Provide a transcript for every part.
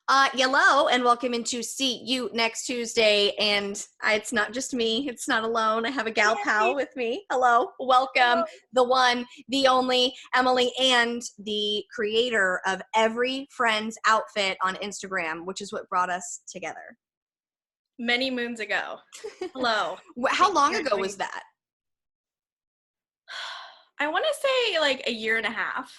Hello and welcome into See You Next Tuesday. And it's not just me, it's not alone. I have a gal pal with me. Hello, welcome, the one, the only, Emily, and the creator of Every Friend's Outfit on Instagram, which is what brought us together. Many moons ago. Hello. How long ago was that? I want to say like a year and a half,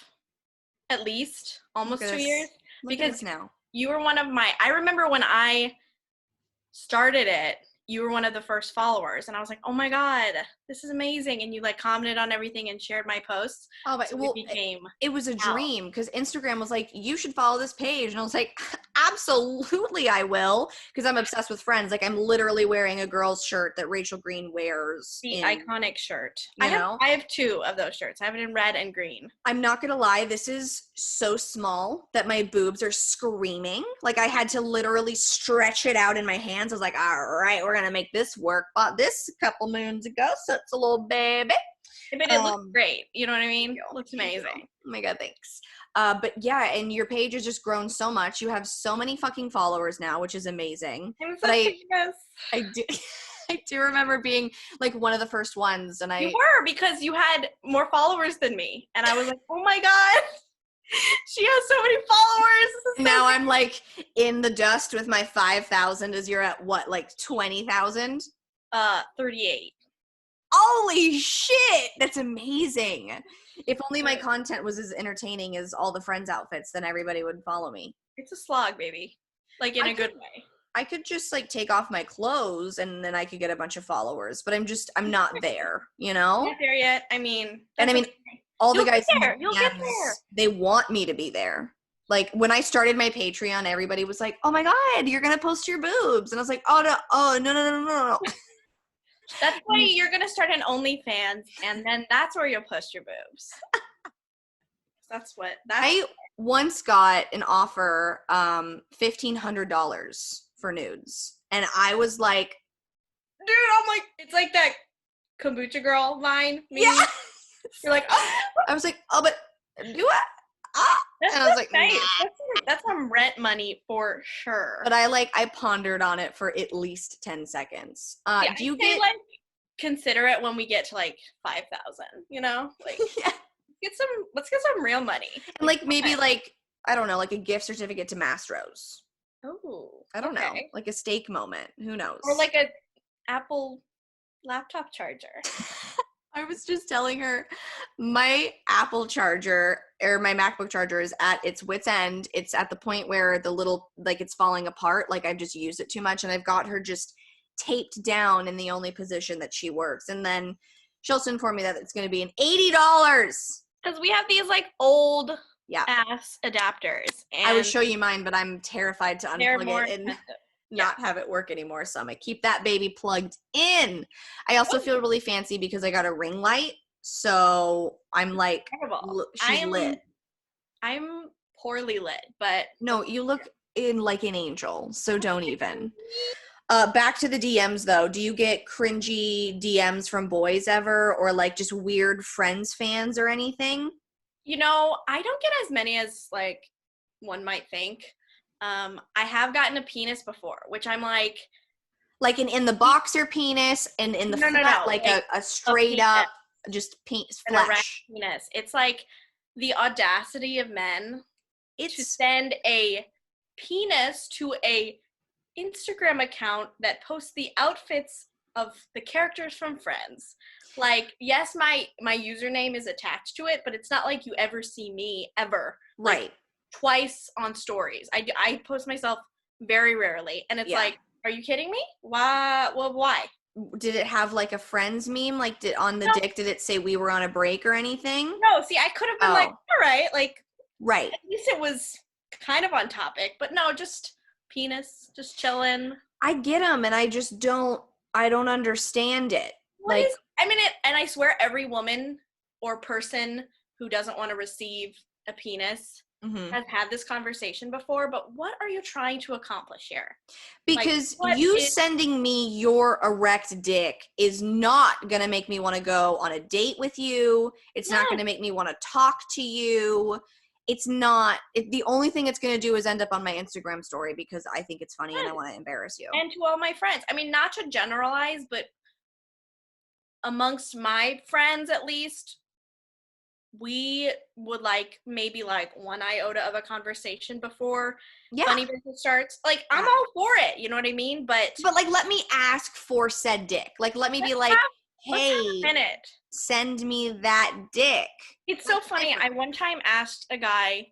at least, almost 2 years. Because now. You were one of I remember when I started it, you were one of the first followers, and I was like, oh my God, this is amazing. And you like commented on everything and shared my posts. Oh, but so it was a dream because Instagram was like, you should follow this page. And I was like, absolutely I will, because I'm obsessed with Friends. Like, I'm literally wearing a girl's shirt that Rachel Green wears. The iconic shirt. I have two of those shirts. I have it in red and green. I'm not gonna lie, this is so small that my boobs are screaming. Like, I had to literally stretch it out in my hands. I was like, all right, we're gonna make this work. Bought this a couple moons ago, so it's a little baby. But it looks great. You know what I mean? It looks amazing. Oh my God, thanks. But yeah, and your page has just grown so much. You have so many fucking followers now, which is amazing. But I do. I do remember being like one of the first ones, and You were, because you had more followers than me, and I was like, oh my God, she has so many followers. Now I'm like in the dust with my 5,000 as you're at what, like 20,000? 38. Holy shit, that's amazing. If only my content was as entertaining as all the Friends outfits, then everybody would follow me. It's a slog, baby. Like, in a good way. I could just like take off my clothes and then I could get a bunch of followers, but I'm not there, you know? Not there yet. I mean, all the guys, you'll get there. They want me to be there. Like, when I started my Patreon, everybody was like, oh my God, you're going to post your boobs. And I was like, oh, no. That's why you're going to start an OnlyFans, and then that's where you'll post your boobs. I once got an offer, $1,500 for nudes. And I was like, dude, I'm like, it's like that kombucha girl line. Yeah. You're like, oh. I was like, oh, but do it. And I was like, nice. Nah. That's some rent money for sure. But I pondered on it for at least 10 seconds. Do you get like consider it when we get to like 5,000? You know, like yeah. Let's get some real money. And like maybe like I don't know, like a gift certificate to Mastro's. Oh, I don't know, like a steak moment. Who knows? Or like a Apple laptop charger. I was just telling her my Apple charger or my MacBook charger is at its wit's end. It's at the point where the little, like, it's falling apart. Like, I've just used it too much, and I've got her just taped down in the only position that she works. And then she also informed me that it's going to be an $80. Because we have these, like, old ass adapters. And I would show you mine, but I'm terrified to unplug it and not have it work anymore, so I'm gonna keep that baby plugged in. I also feel really fancy because I got a ring light, so I'm like, she's lit. I'm poorly lit, but no, you look like an angel, so don't even. Back to the DMs though. Do you get cringy DMs from boys ever, or like just weird Friends fans or anything? You know, I don't get as many as like one might think. I have gotten a penis before, which I'm like in the boxer penis and in the flat, like a straight up just flesh penis. It's like the audacity of men to send a penis to a Instagram account that posts the outfits of the characters from Friends. Like, yes, my username is attached to it, but it's not like you ever see me ever. Right. Like, twice on stories. I post myself very rarely, and it's like, are you kidding me? Why? Well, why? Did it have like a Friends meme? Like, did dick, did it say we were on a break or anything? No, see, I could have been like, all right, like, right. At least it was kind of on topic, but no, just penis, just chilling. I get them, and I just don't understand it. And I swear every woman or person who doesn't want to receive a penis has had this conversation before, but what are you trying to accomplish here? Because sending me your erect dick is not going to make me want to go on a date with you. It's not going to make me want to talk to you. it's not, the only thing it's going to do is end up on my Instagram story because I think it's funny and I want to embarrass you. And to all my friends. I mean, not to generalize, but amongst my friends at least, we would like maybe like one iota of a conversation before funny business starts. Like, I'm all for it, you know what I mean? But like, let me ask for said dick. Like, let me be like, hey, send me that dick. It's so funny. I one time asked a guy,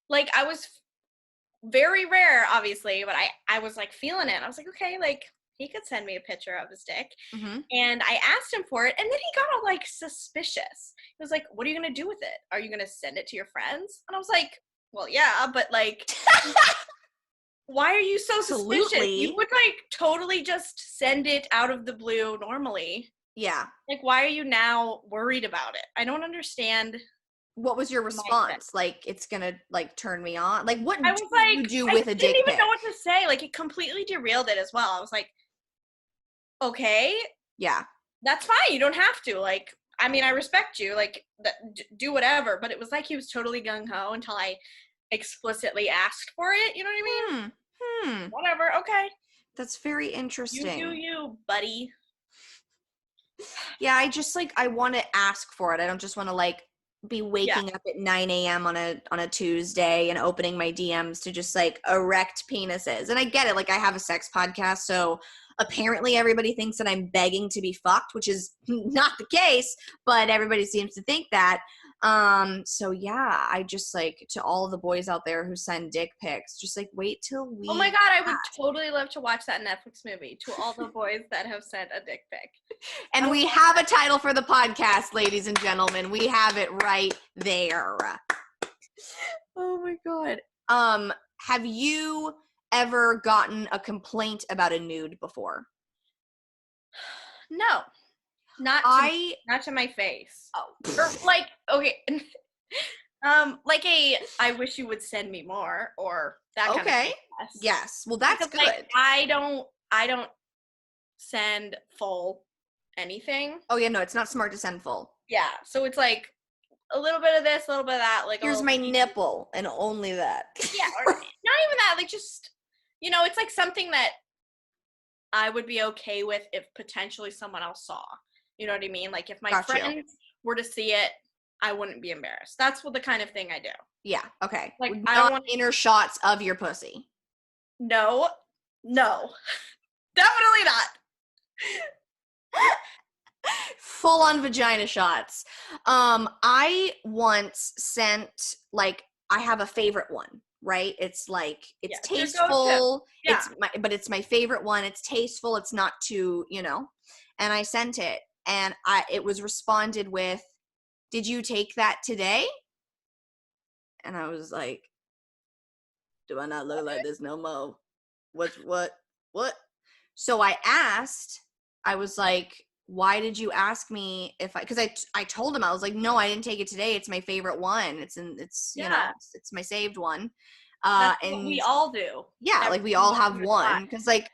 like, I was very rare, obviously, but I was like feeling it. I was like, okay, like, he could send me a picture of his dick. Mm-hmm. And I asked him for it, and then he got all like suspicious. He was like, what are you gonna do with it? Are you gonna send it to your friends? And I was like, well, yeah, but like, why are you so suspicious? You would like totally just send it out of the blue normally. Yeah. Like, why are you now worried about it? I don't understand. What was your response? Like, it's gonna like turn me on? Like, what I was like, you do with a dick pic? I didn't even know what to say. Like, it completely derailed it as well. I was like, okay, yeah, that's fine. You don't have to. Like, I mean, I respect you. Like, do whatever. But it was like he was totally gung ho until I explicitly asked for it. You know what I mean? Whatever. Okay. That's very interesting. You do you, buddy. Yeah, I just like, I want to ask for it. I don't just want to like be waking up at 9 a.m. on a Tuesday and opening my DMs to just like erect penises. And I get it. Like, I have a sex podcast, so apparently everybody thinks that I'm begging to be fucked, which is not the case, but everybody seems to think that. So yeah, I just like, to all of the boys out there who send dick pics, just like wait till we. Oh my God, I would totally love to watch that Netflix movie. To all the boys that have sent a dick pic. And we have a title for the podcast, ladies and gentlemen. We have it right there. Oh my God. Have you ever gotten a complaint about a nude before? No. Not to my face. Oh. Or like, okay. Like I wish you would send me more, or that kind of thing. Yes. Well, that's because, good. Like, I don't send full anything. Oh yeah, no, it's not smart to send full. Yeah. So it's like a little bit of this, a little bit of that. Like, here's my nipple and only that. Yeah, or not even that. Like, just, you know, it's like something that I would be okay with if potentially someone else saw. You know what I mean? Like, if my friends were to see it, I wouldn't be embarrassed. That's what the kind of thing I do. Yeah, okay. Like, I don't want inner shots of your pussy. No. Definitely not. Full on vagina shots. I once sent, like, I have a favorite one, right? It's like, it's tasteful. But it's my favorite one. It's tasteful. It's not too, you know. And I sent it, and it was responded with, "Did you take that today?" And I was like, do I not look like this no more? What? So I asked, I was like, why did you ask me if because I told him, I was like, no, I didn't take it today. It's my favorite one. It's you know, it's my saved one. That's and what we all do. Yeah, like we all have one. Because like,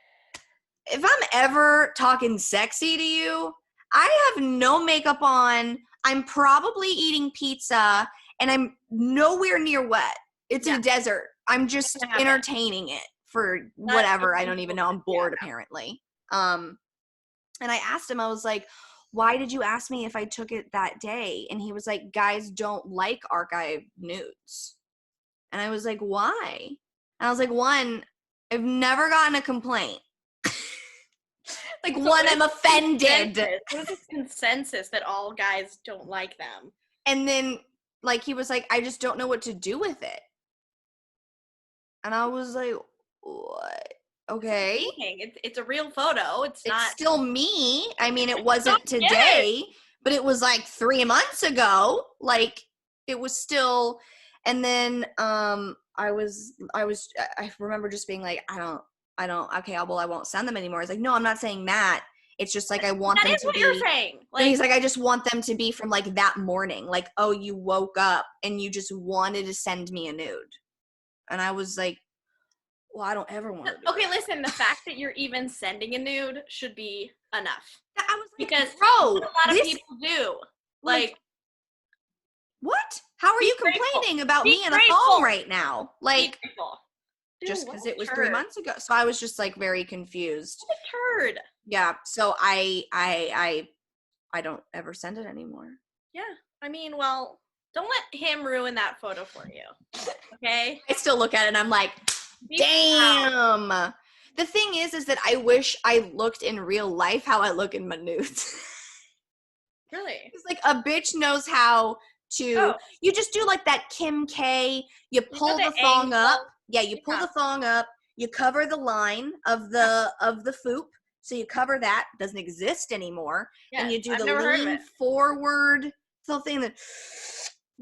if I'm ever talking sexy to you, I have no makeup on. I'm probably eating pizza, and I'm nowhere near wet. It's a desert. I'm just entertaining it for whatever. I don't even know. I'm bored apparently. And I asked him, I was like, why did you ask me if I took it that day? And he was like, guys don't like archive nudes. And I was like, why? And I was like, one, I've never gotten a complaint. Like, so one, I'm offended. What is this consensus that all guys don't like them? And then, like, he was like, I just don't know what to do with it. And I was like, what? Okay. It's a real photo. It's not. Still me. I mean, it wasn't today, but it was like 3 months ago. Like, it was still. And then I remember just being like, I don't. Okay, well, I won't send them anymore. He's like, no, I'm not saying that. It's just like, I want them to be. That is what you're saying. Like, he's like, I just want them to be from like that morning. Like, oh, you woke up and you just wanted to send me a nude. And I was like, well, I don't ever want to do that. Listen, the fact that you're even sending a nude should be enough. I was like, because bro, a lot of people do. Like, what? How are Be you grateful. complaining about Be me in a thong grateful. right now? Be Like, grateful. Dude, just what because a it was 3 turd. months ago. So I was just like very confused. What a turd. Yeah. So I don't ever send it anymore. Yeah. I mean, well, don't let him ruin that photo for you. Okay? I still look at it and I'm like, Be proud. damn. The thing is that I wish I looked in real life how I look in my nudes. Really? It's like a bitch knows how to, Oh, you just do like that Kim K, you you know pull the the thong up. angle. Yeah, you pull Yeah. the thong up, you cover the line of Yeah. the foop. So you cover that, doesn't exist anymore. And Yes. you do I've the never heard of lean it. forward something that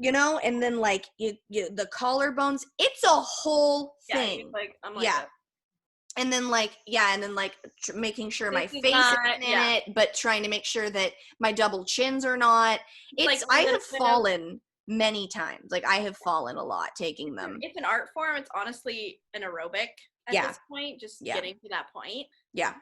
and then like you the collarbones. It's a whole Yeah, you thing. like I'm like Yeah. a, And then making sure this my is face not, isn't in yeah. it, but trying to make sure that my double chins are not. It's like a I little have bit of, fallen many times. Like I have fallen a lot taking them. it's an art form. It's honestly an aerobic at Yeah. this point, just Yeah. getting to that point. Yeah.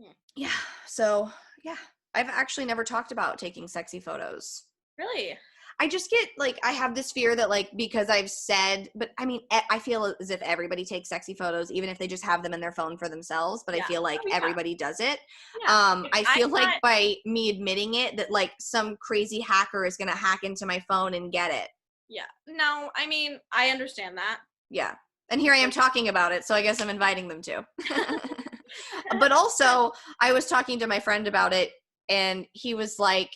Hmm. Yeah. So yeah. I've actually never talked about taking sexy photos. Really? I just get like I have this fear that like because I've said, but I mean I feel as if everybody takes sexy photos even if they just have them in their phone for themselves, but I Yeah. feel like Oh, yeah. everybody does it. Yeah. If I I'm feel like not, by me admitting it that like some crazy hacker is going to hack into my phone and get it. yeah. No, I mean, I understand that. Yeah. And here I am talking about it, so I guess I'm inviting them to. But also, I was talking to my friend about it and he was like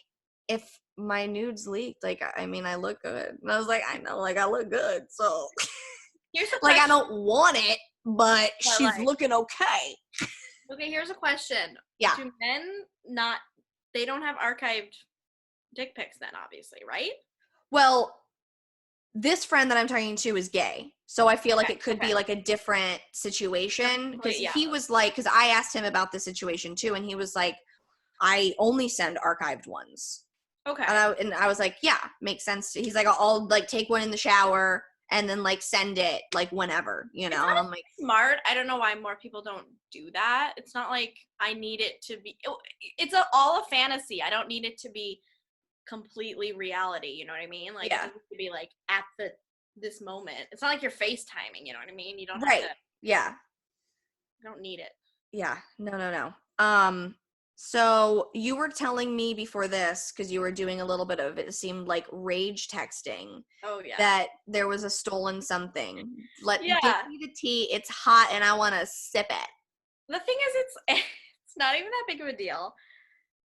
if my nudes leaked, like I mean I look good. And I was like, I know, like I look good. So Here's a like I question. don't want it, but But she's like, looking okay. okay, here's a question. Yeah. Do men not, they don't have archived dick pics then, obviously, right? Well, this friend that I'm talking to is gay. So I feel like Okay. it could Okay. be like a different situation because Yeah. he was like, because I asked him about the situation too, and he was like, I only send archived ones. Okay. And I was like, yeah, makes sense. He's like, I'll like take one in the shower and then like send it like whenever, you know. And I'm like, Smart. I don't know why more people don't do that. It's not like I need it to be. It's all a fantasy. I don't need it to be completely reality. You know what I mean? Like yeah, it needs to be like at this moment. It's not like you're FaceTiming. You know what I mean? You don't have right, to. yeah, You don't need it. yeah, no. So you were telling me before this because you were doing a little bit of it seemed like rage texting Oh yeah. that there was a stolen something. Give Yeah. me the tea. It's hot and I want to sip it. The thing is, it's not even that big of a deal.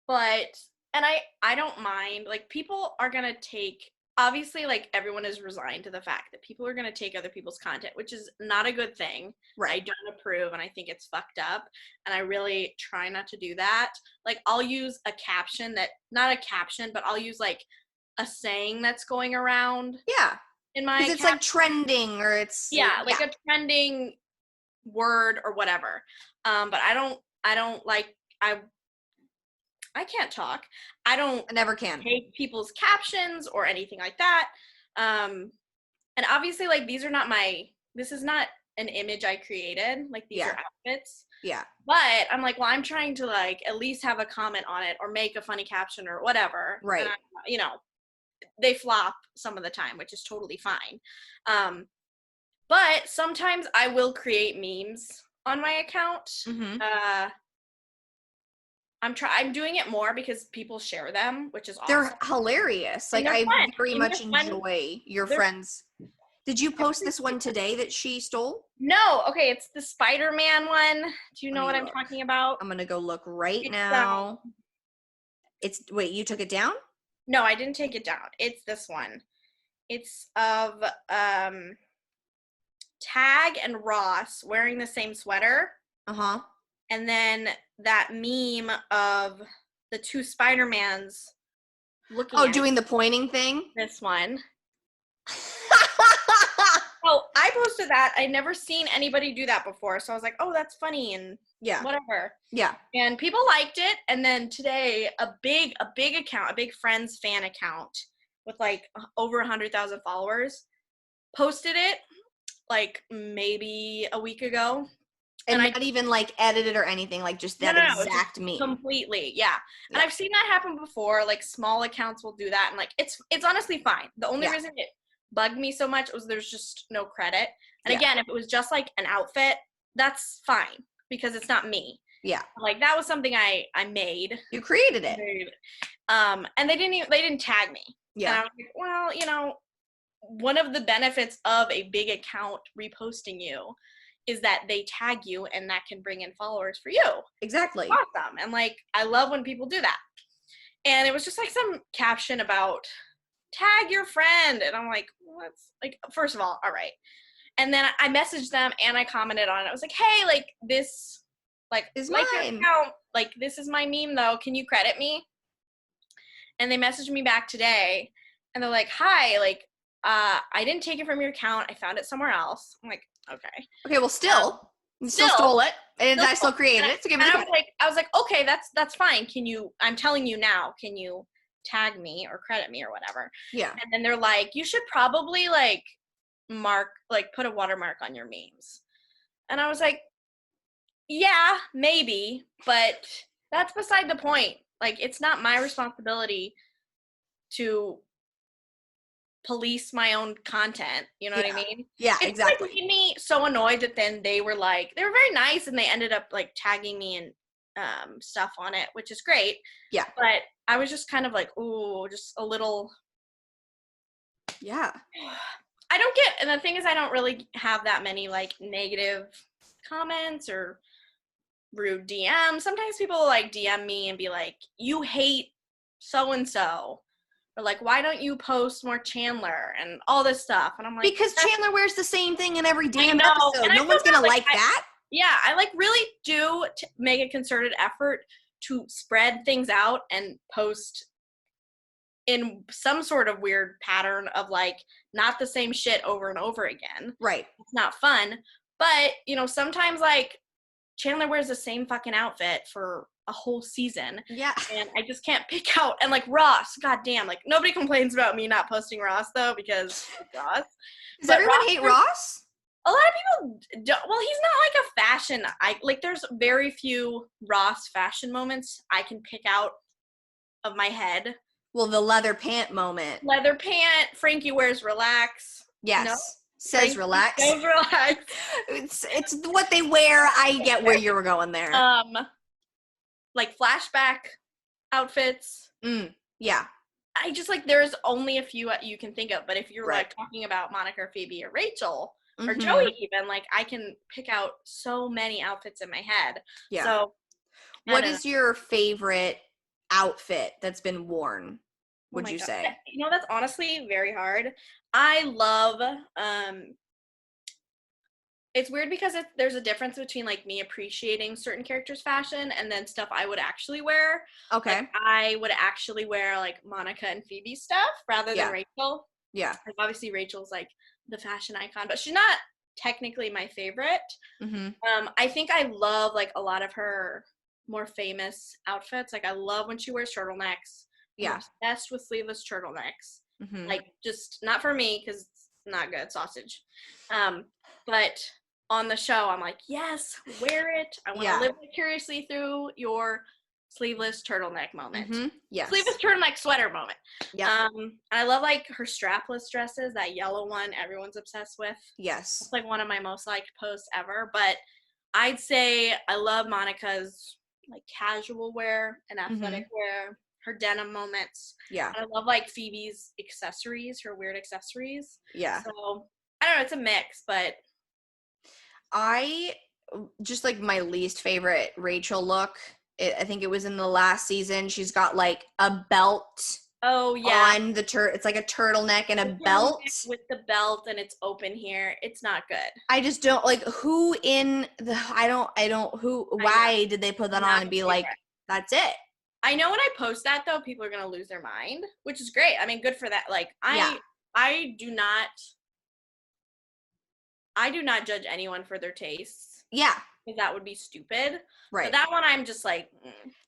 But and I don't mind, like people are gonna take, obviously like everyone is resigned to the fact that people are gonna take other people's content, which is not a good thing. Right. I don't approve and I think it's fucked up and I really try not to do that. Like I'll use a caption that, not a caption, but I'll use like a saying that's going around Yeah. in my Because it's like trending or it's yeah, like a trending word or whatever. But I don't like I can't talk. I don't I never can. take people's captions or anything like that. And obviously, like this is not an image I created. Like these Yeah. are outfits. Yeah. But I'm like, well, I'm trying to like at least have a comment on it or make a funny caption or whatever. Right. And they flop some of the time, which is totally fine. But sometimes I will create memes on my account. Mm-hmm. I'm doing it more because people share them, which is awesome. They're hilarious. Like I fun. very And much they're fun. enjoy your They're- friends. Did you post this one today that she stole? No, okay, it's the Spider-Man one. Do you know what I'm look. talking about? I'm gonna go look right It's, now. Wait, you took it down? No, I didn't take it down. It's this one. It's of Tag and Ross wearing the same sweater. Uh-huh. And then that meme of the two Spider-Mans looking at doing the pointing thing? this one. Oh, I posted that. I'd never seen anybody do that before. So I was like, oh, that's funny and Yeah. whatever. Yeah. And people liked it. And then today, a big account, a big Friends fan account with like over 100,000 followers posted it like maybe a week ago. And not even like edited or anything, like just that exact meme. Completely, yeah. And I've seen that happen before. Like small accounts will do that, and like it's honestly fine. The only reason bugged me so much was there's just no credit. And Yeah. again, if it was just like an outfit, that's fine because it's not me. Yeah. Like that was something I made. You created it. And they didn't tag me. Yeah. And I was like, well, you know, one of the benefits of a big account reposting you is that they tag you and that can bring in followers for you. Exactly. Awesome. And like I love when people do that. And it was just like some caption about tag your friend. And I'm like, what's like, first of all right. And then I messaged them and I commented on it. I was like, hey, like this, like Is your mine. account, like this is my meme though. Can you credit me? And they messaged me back today and they're like, hi, like, I didn't take it from your account. I found it somewhere else. I'm like, okay. Okay, well, still, you still still- stole it, and I still created it. So give me the credit. I was like, okay, that's fine. Can you? I'm telling you now. Can you tag me or credit me or whatever? Yeah. And then they're like, you should probably like put a watermark on your memes. And I was like, yeah, maybe, but that's beside the point. Like, it's not my responsibility to police my own content. You know what I mean? Yeah, It's exactly. like made me so annoyed that then they were very nice and they ended up like tagging me and stuff on it, which is great. Yeah. But I was just kind of like, ooh, just a little. Yeah. I don't get, and the thing is, I don't really have that many like negative comments or rude DMs. Sometimes people like DM me and be like, you hate so and so. Or like, why don't you post more Chandler and all this stuff? And I'm like, Because Chandler wears the same thing in every damn know, episode. and I No one's feel gonna bad, like that. Yeah, I like really do make a concerted effort to spread things out and post in some sort of weird pattern of like not the same shit over and over again. Right. It's not fun. But, you know, sometimes like Chandler wears the same fucking outfit for a whole season. Yeah. And I just can't pick out. And like Ross, goddamn, like nobody complains about me not posting Ross though because Ross. Does everyone hate Ross? A lot of people don't. Well, he's not like a fashion. There's very few Ross fashion moments I can pick out of my head. Well, the leather pant moment. Leather pant. Frankie wears relax. Yes. No? Says Frankie relax. Says relax. It's what they wear. I get where you were going there. Like flashback outfits. Yeah. I just like there's only a few you can think of, but if you're Right. like talking about Monica or Phoebe or Rachel or Joey even, like I can pick out so many outfits in my head. Yeah. So what is your favorite outfit that's been worn, would you say? You know, that's honestly very hard. I love it's weird because there's a difference between like me appreciating certain characters' fashion and then stuff I would actually wear. Okay. Like, I would actually wear like Monica and Phoebe stuff rather than Rachel. Yeah. Like, obviously Rachel's like the fashion icon, but she's not technically my favorite. I think I love like a lot of her more famous outfits. Like I love when she wears turtlenecks. Yeah. I'm obsessed with sleeveless turtlenecks. Like just not for me because it's not good sausage. But on the show, I'm like, yes, wear it. I want to live vicariously through your sleeveless turtleneck moment. Yes. Sleeveless turtleneck sweater moment. Yeah. I love like her strapless dresses, that yellow one everyone's obsessed with. Yes. It's like one of my most liked posts ever. But I'd say I love Monica's like casual wear and athletic wear, her denim moments. Yeah. And I love like Phoebe's accessories, her weird accessories. Yeah. So I don't know, it's a mix, but I just like my least favorite Rachel look. I think it was in the last season. She's got like a belt. Oh yeah. On the it's like a turtleneck and a belt with the belt and it's open here. It's not good. I just don't like who in the why did they put that on and be like, that's it? I know when I post that though, people are gonna lose their mind, which is great. I mean, good for that. Like I do not judge anyone for their tastes. Yeah. Because that would be stupid. Right. But that one I'm just like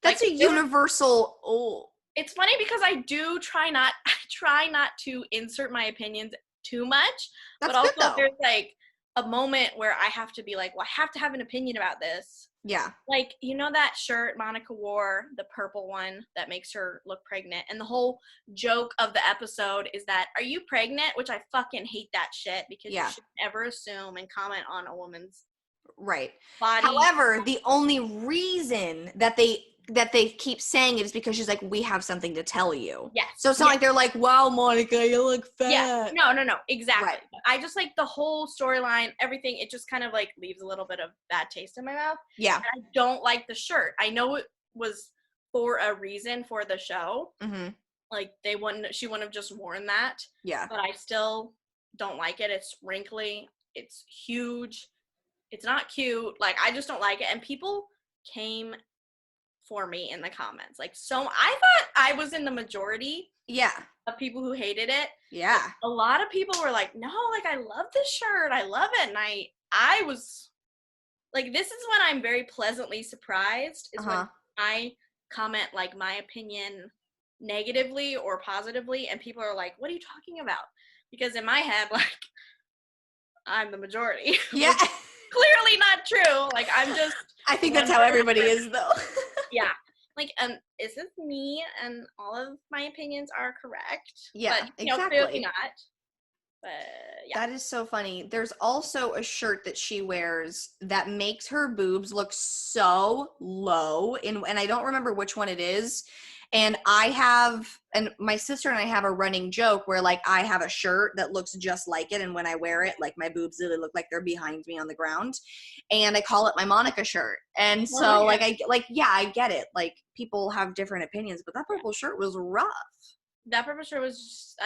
that's like, a universal It's funny because I try not to insert my opinions too much. That's but also good, though. there's like a moment where I have to be like, well, I have to have an opinion about this. Yeah. Like, you know that shirt Monica wore, the purple one that makes her look pregnant? And the whole joke of the episode is that, are you pregnant? Which I fucking hate that shit, because you Yeah. should never assume and comment on a woman's Right. body. However, the only reason that they keep saying it is because she's like, we have something to tell you. Yes. So it's not like they're like, wow, Monica, you look fat. Yeah. No, exactly. Right. I just like the whole storyline, everything, it just kind of like leaves a little bit of bad taste in my mouth. Yeah. And I don't like the shirt. I know it was for a reason for the show. Mm-hmm. Like she wouldn't have just worn that. Yeah. But I still don't like it. It's wrinkly. It's huge. It's not cute. Like, I just don't like it. And people came for me in the comments. Like, so I thought I was in the majority Yeah. of people who hated it. Yeah. Like, a lot of people were like, no, like, I love this shirt. I love it. And I was like, this is when I'm very pleasantly surprised, is when I comment like my opinion negatively or positively, and people are like, what are you talking about? Because in my head, like, I'm the majority. Yeah. Clearly not true. Like, I'm just I think that's how everybody is, though. yeah. Like, is this me and all of my opinions are correct? Yeah, but, exactly. Clearly not. But yeah. That is so funny. There's also a shirt that she wears that makes her boobs look so low, and I don't remember which one it is. And my sister and I have a running joke where, like, I have a shirt that looks just like it, and when I wear it, like, my boobs really look like they're behind me on the ground, and I call it my Monica shirt. And so, I get it. Like, people have different opinions, but that purple shirt was rough. That purple shirt was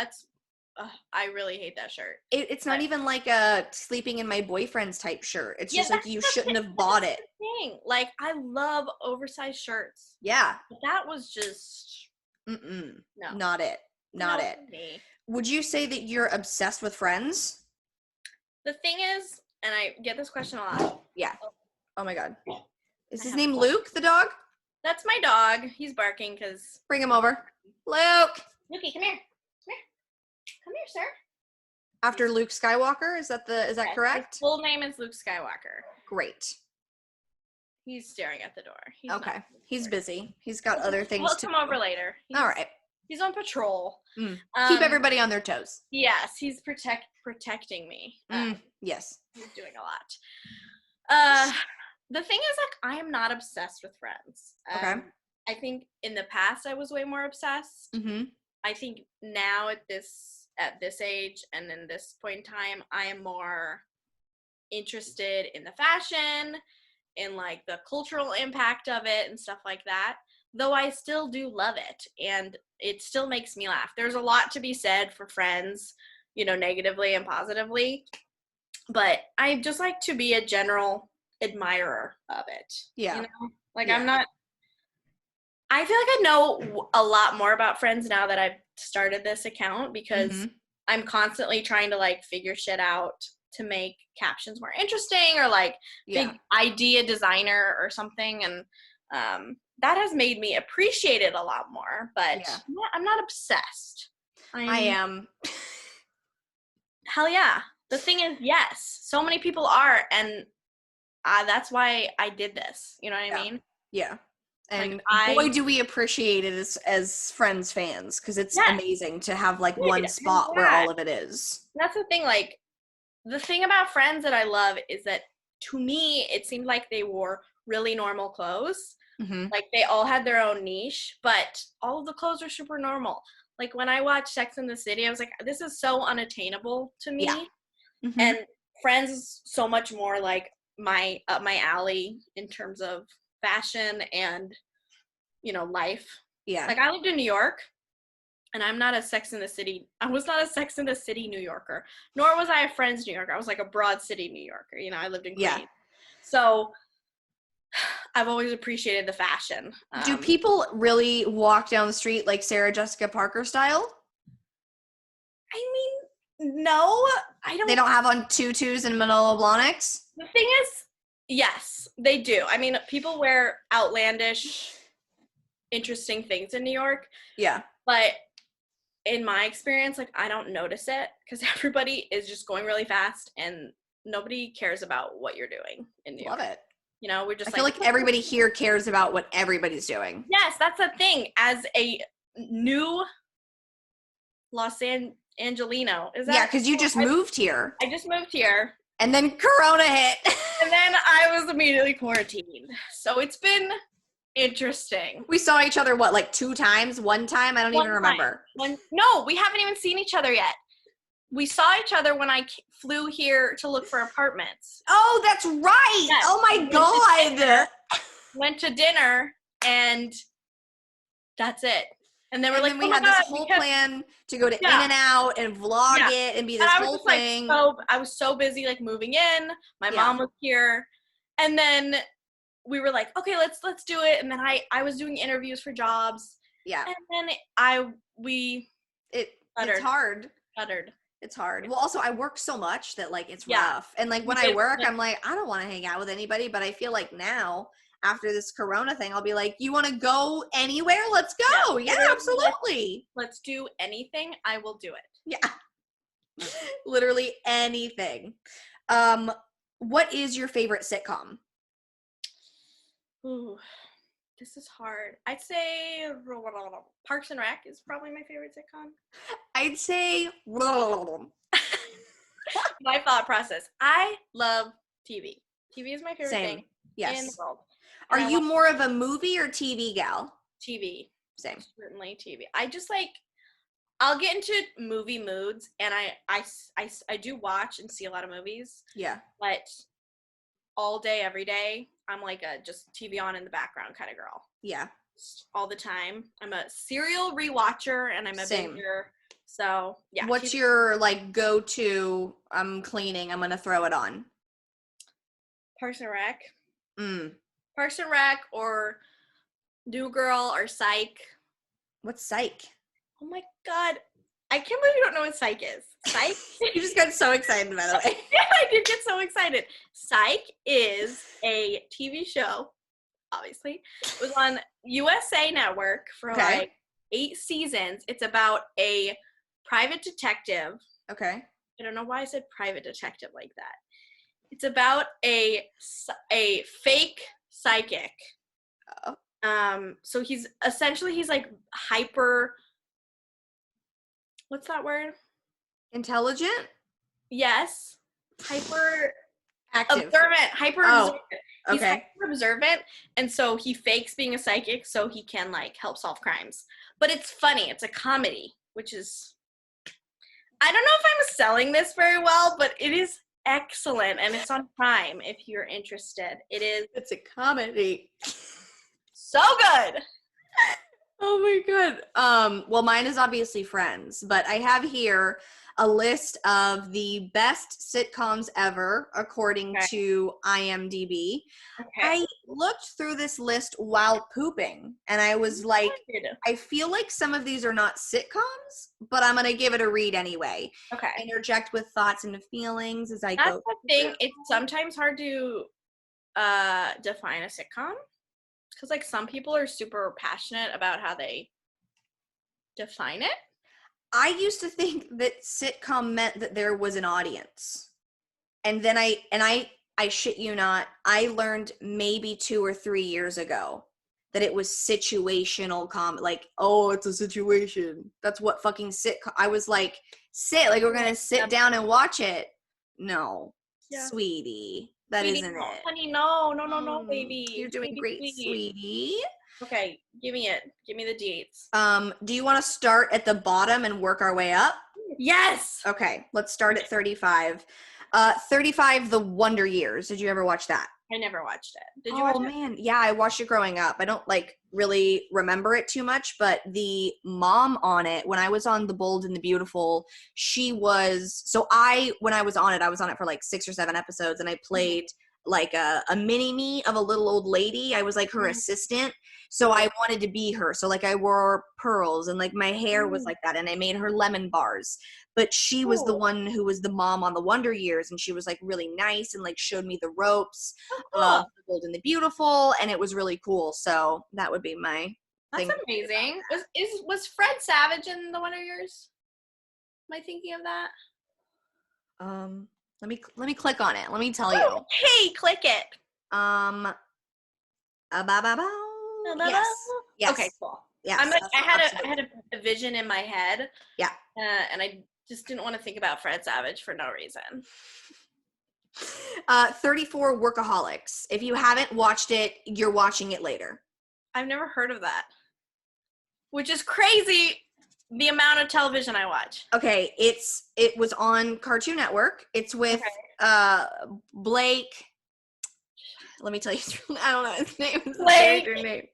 I really hate that shirt. It's not even like a sleeping in my boyfriend's type shirt. It's just like, you shouldn't have bought it. Thing. Like, I love oversized shirts. Yeah. But that was just No. Not it. Me. Would you say that you're obsessed with Friends? The thing is, and I get this question a lot. Yeah. Oh my God. Is his name Luke, the dog? That's my dog. He's barking because... Bring him over. Luke! Lukey, come here. Come here, sir. After Luke Skywalker? Is that correct? His full name is Luke Skywalker. Great. He's staring at the door. Okay. He's busy. He's got other things to do. He'll come over later. All right. He's on patrol. Keep everybody on their toes. Yes, he's protecting me. Yes. He's doing a lot. The thing is, like, I am not obsessed with Friends. Okay. I think in the past I was way more obsessed. Mm-hmm. I think now at this age and in this point in time, I am more interested in the fashion, in like the cultural impact of it and stuff like that. Though I still do love it, and it still makes me laugh. There's a lot to be said for Friends, negatively and positively. But I just like to be a general admirer of it. Yeah. Like, yeah. I'm not. I feel like I know a lot more about Friends now that I've started this account, because I'm constantly trying to like figure shit out to make captions more interesting, or like big idea designer or something. And that has made me appreciate it a lot more, but I'm not obsessed. I am. Hell yeah. The thing is, yes, so many people are, and that's why I did this. You know what I mean? Yeah. And boy, do we appreciate it as Friends fans, because it's amazing to have like one spot where all of it is. That's the thing. Like, the thing about Friends that I love is that, to me, it seemed like they wore really normal clothes. Mm-hmm. Like, they all had their own niche, but all of the clothes are super normal. Like, when I watched Sex and the City, I was like, this is so unattainable to me. Yeah. Mm-hmm. And Friends is so much more like my alley in terms of fashion and, life. Yeah. Like, I lived in New York, and I was not a Sex and the City New Yorker, nor was I a Friends New Yorker. I was like a Broad City New Yorker. I lived in Queens. Yeah. So I've always appreciated the fashion. Do people really walk down the street like Sarah Jessica Parker style? I mean, no, I don't. They don't have on tutus and Manolo Blahniks? The thing is, yes, they do. I mean, people wear outlandish, interesting things in New York. Yeah. But in my experience, like, I don't notice it, because everybody is just going really fast, and nobody cares about what you're doing in New York. Love it. You know, we're just I feel like everybody here cares about what everybody's doing. Yes, that's the thing. As a new Los Angelino, is that? Yeah, because you just moved here. I just moved here. And then Corona hit. And then I was immediately quarantined. So it's been interesting. We saw each other, what, like 2 times? 1 time? I don't even remember. No, we haven't even seen each other yet. We saw each other when I flew here to look for apartments. Oh, that's right. Yes. Oh, my God. Went to dinner, and that's it. And then we had this whole plan to go to In-N-Out and vlog it and be this whole thing. I was so busy, like, moving in. My mom was here. And then we were like, okay, let's do it. And then I was doing interviews for jobs. Yeah. And then it's hard. Stuttered. It's hard. Well, also, I work so much that, like, it's rough. And, like, when I work, I'm like, I don't want to hang out with anybody. But I feel like now, after this Corona thing, I'll be like, you want to go anywhere? Let's go. Yeah, absolutely. Let's do anything. I will do it. Yeah. Literally anything. What is your favorite sitcom? Ooh, this is hard. I'd say Parks and Rec is probably my favorite sitcom. I'd say my thought process. I love TV. TV is my favorite thing in the world. Are you more of a movie or TV gal? TV. Same. Certainly TV. I just I'll get into movie moods, and I do watch and see a lot of movies. Yeah. But all day, every day, I'm like a just TV on in the background kind of girl. Yeah. Just all the time. I'm a serial rewatcher, and I'm a binger. So, yeah. What's your, like, go-to, I'm cleaning, I'm going to throw it on? Parks and Rec. Parks and Rec or New Girl or Psych. What's Psych? Oh my God. I can't believe you don't know what Psych is. Psych? You just got so excited, by the way. Yeah, I did get so excited. Psych is a TV show, obviously. It was on USA Network for like 8 seasons. It's about a private detective. Okay. I don't know why I said private detective like that. It's about a fake psychic. Oh. So he's like hyper, what's that word? Intelligent? Yes. Hyper active. Observant. Hyper observant. He's okay. hyper observant, and so he fakes being a psychic so he can, like, help solve crimes. But it's funny. It's a comedy, which is, I don't know if I'm selling this very well, but it is excellent, and it's on Prime if you're interested. It's a comedy. So good. Oh my God. Well, mine is obviously Friends, but I have here a list of the best sitcoms ever according to IMDb. I looked through this list while pooping, and I was like, I feel like some of these are not sitcoms, but I'm going to give it a read anyway. Okay. Interject with thoughts and feelings as I go. That's the thing. It's sometimes hard to define a sitcom because, like, some people are super passionate about how they define it. I used to think that sitcom meant that there was an audience. And then I shit you not, I learned maybe 2 or 3 years ago that it was situational like, oh, it's a situation. That's what fucking sitcom. I was like, like we're going to sit down and watch it. No, sweetie, that isn't it. Honey, no, baby. You're doing great, sweetie. Okay, give me it. Give me the dates. Do you want to start at the bottom and work our way up? Yes. Okay, let's start at 35. 35, The Wonder Years. Did you ever watch that? I never watched it. Did you watch it? Oh, man. Yeah, I watched it growing up. I don't, like, really remember it too much, but the mom on it, when I was on The Bold and the Beautiful, she was, when I was on it for, like, 6 or 7 episodes, and I played, like, a mini-me of a little old lady. I was, like, her assistant, so I wanted to be her. So, like, I wore pearls, and, like, my hair was like that, and I made her lemon bars. But she was the one who was the mom on The Wonder Years, and she was, like, really nice and, like, showed me the ropes of The Bold and the Beautiful, and it was really cool. So that would be my thing. That's amazing. Was Fred Savage in The Wonder Years? Am I thinking of that? Let me click on it. Let me tell Oh, you. hey, click it. Ba, ba, ba. Yes. Okay, Yes. cool. Yes. I'm like, I had Absolutely. a vision in my head, Yeah. and I just didn't want to think about Fred Savage for no reason. 34 Workaholics. If you haven't watched it, you're watching it later. I've never heard of that, which is crazy. The amount of television I watch. Okay, it was on Cartoon Network. It's with Blake. Let me tell you, I don't know his name. It's a character name.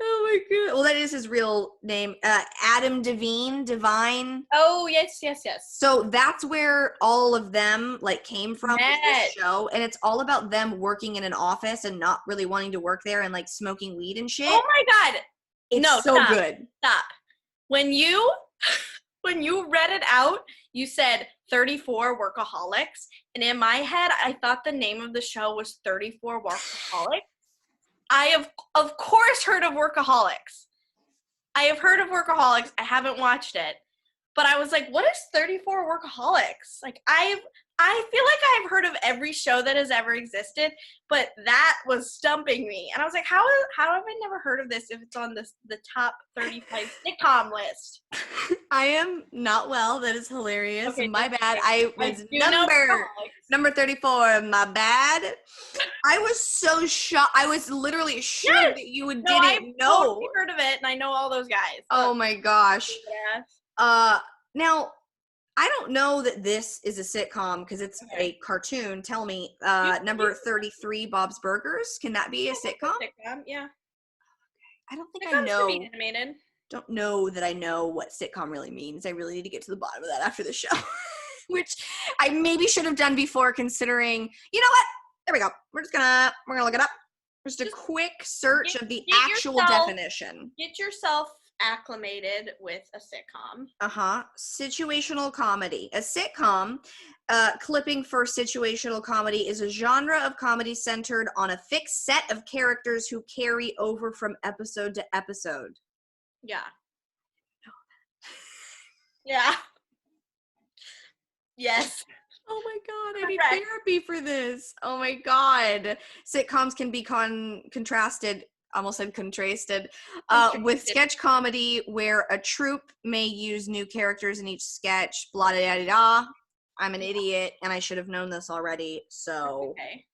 Oh my god. Well, that is his real name. Adam Devine. Oh, yes. So that's where all of them like came from, was this show, and it's all about them working in an office and not really wanting to work there and like smoking weed and shit. Oh my god. It's so good. Stop. When you read it out, you said 34 Workaholics, and in my head, I thought the name of the show was 34 Workaholics. I have, of course, heard of Workaholics. I have heard of Workaholics. I haven't watched it. But I was like, what is 34 Workaholics? Like, I feel like I've heard of every show that has ever existed, but that was stumping me. And I was like, how have I never heard of this if it's on the top 35 sitcom list? I am not well. That is hilarious. Okay, my bad. I was number 34. My bad. I was so shocked. I was literally sure that you didn't know. I've totally heard of it, and I know all those guys. Oh my gosh. Now, I don't know that this is a sitcom because it's a cartoon. Tell me, number 33, Bob's Burgers. Can that be a sitcom? Yeah. I don't think I know. Animated. Don't know that I know what sitcom really means. I really need to get to the bottom of that after the show, which I maybe should have done before, considering. You know what? There we go. We're gonna look it up. Just a quick search of the actual definition. Get yourself acclimated with a sitcom. Situational comedy. A sitcom, clipping for situational comedy, is a genre of comedy centered on a fixed set of characters who carry over from episode to episode. Yeah. Yeah. Yes. Oh my god, I need therapy for this. Oh my god. Sitcoms can be contrasted, almost said contrasted, with sketch comedy, where a troupe may use new characters in each sketch, blah da da da. I'm an idiot, and I should have known this already, so. Okay.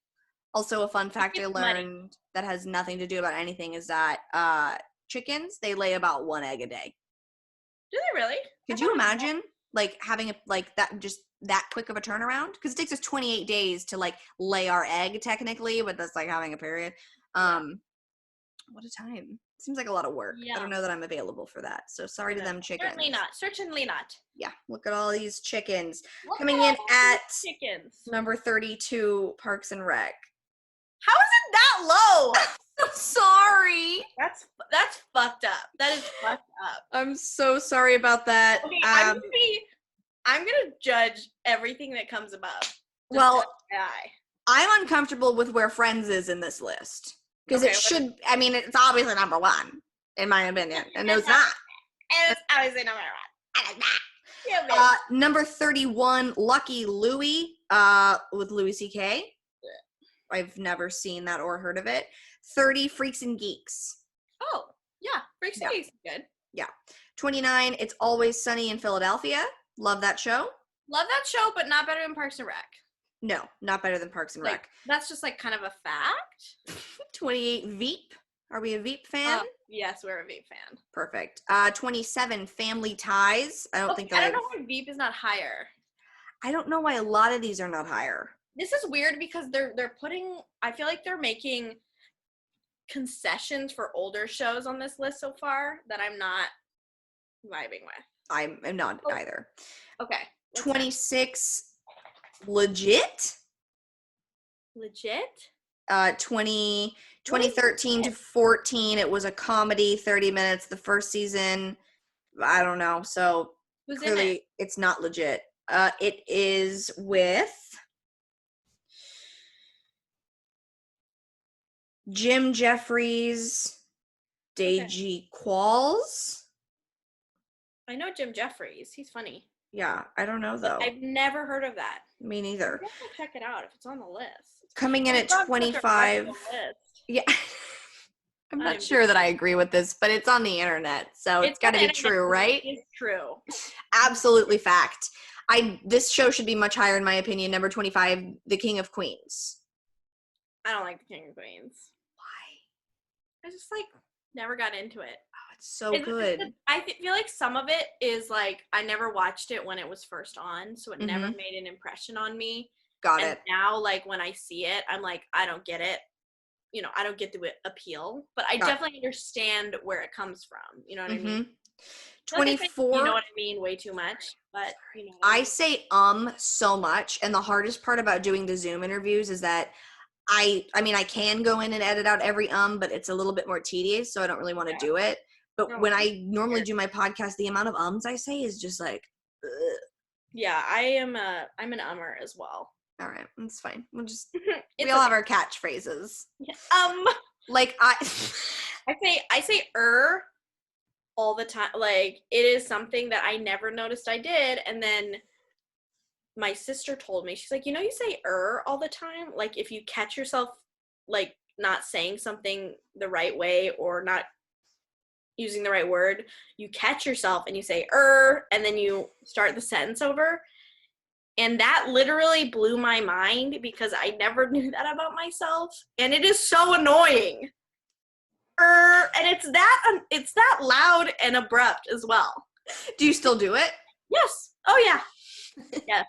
Also, a fun fact I learned that has nothing to do about anything is that chickens, they lay about 1 egg a day. Do they really? Could you imagine, like, having that quick of a turnaround? Because it takes us 28 days to, like, lay our egg, technically, but that's like having a period. What a time. Seems like a lot of work. Yeah. I don't know that I'm available for that. So sorry to them chickens. Certainly not. Yeah. Look at all these chickens. Coming in at number 32, Parks and Rec. How is it that low? I'm sorry. That's fucked up. That is fucked up. I'm so sorry about that. Okay, I'm gonna judge everything that comes above. Well, I'm uncomfortable with where Friends is in this list. Because it should, I mean, it's obviously number 1, in my opinion. And it's not. And it's obviously number 1. And it's not. Number 31, Lucky Louie, with Louis C.K. I've never seen that or heard of it. 30, Freaks and Geeks. Oh, yeah. Freaks and Geeks is good. Yeah. 29, It's Always Sunny in Philadelphia. Love that show. Love that show, but not better than Parks and Rec. No, not better than Parks and Rec. That's just like kind of a fact. 28, Veep. Are we a Veep fan? Yes, we're a Veep fan. Perfect. 27, Family Ties. I don't know why Veep is not higher. I don't know why a lot of these are not higher. This is weird because they're putting, I feel like they're making concessions for older shows on this list so far that I'm not vibing with. I'm not either. Okay. 26, Legit. 2013 to 14, it was a comedy, 30 minutes. The first season, I don't know. So clearly it's not legit. It is with Jim Jeffries, Deji Qualls. I know Jim Jeffries. He's funny. Yeah, I don't know though. I've never heard of that. Me I'm neither. gonna check it out if it's on the list. Coming in My at dog's such a wreck of 25. a list. Yeah. I'm not I'm sure that I agree with this, but it's on the internet, so it's got on to the be internet, true, so right? it is true. Absolutely fact. This show should be much higher in my opinion. Number 25, The King of Queens. I don't like the King of Queens. Why? I just like never got into it. Oh, it's so good. I feel like some of it is like I never watched it when it was first on, so it never Mhm. made an impression on me. Got And it. now, like when I see it, I'm like, I don't get it. You know, I don't get the appeal, but I Got it. definitely understand where it comes from. You know what I mean? Mhm. I feel like I say, 24. you know what I mean, way too much, but you know. I say so much, and the hardest part about doing the Zoom interviews is that I mean I can go in and edit out every but it's a little bit more tedious, so I don't really want to do it. But No, when I normally do my podcast, the amount of I say is just like, ugh. yeah, I'm an as well. All right, it's fine. We'll just we all have our catchphrases. Yeah. Like I say all the time. Like it is something that I never noticed I did, and then my sister told me, she's like, you know, you say all the time. Like if you catch yourself like not saying something the right way or not using the right word, you catch yourself and you say and then you start the sentence over. And that literally blew my mind because I never knew that about myself. And it is so annoying. And it's that loud and abrupt as well. do you still do it? Yes. Oh yeah. Yes.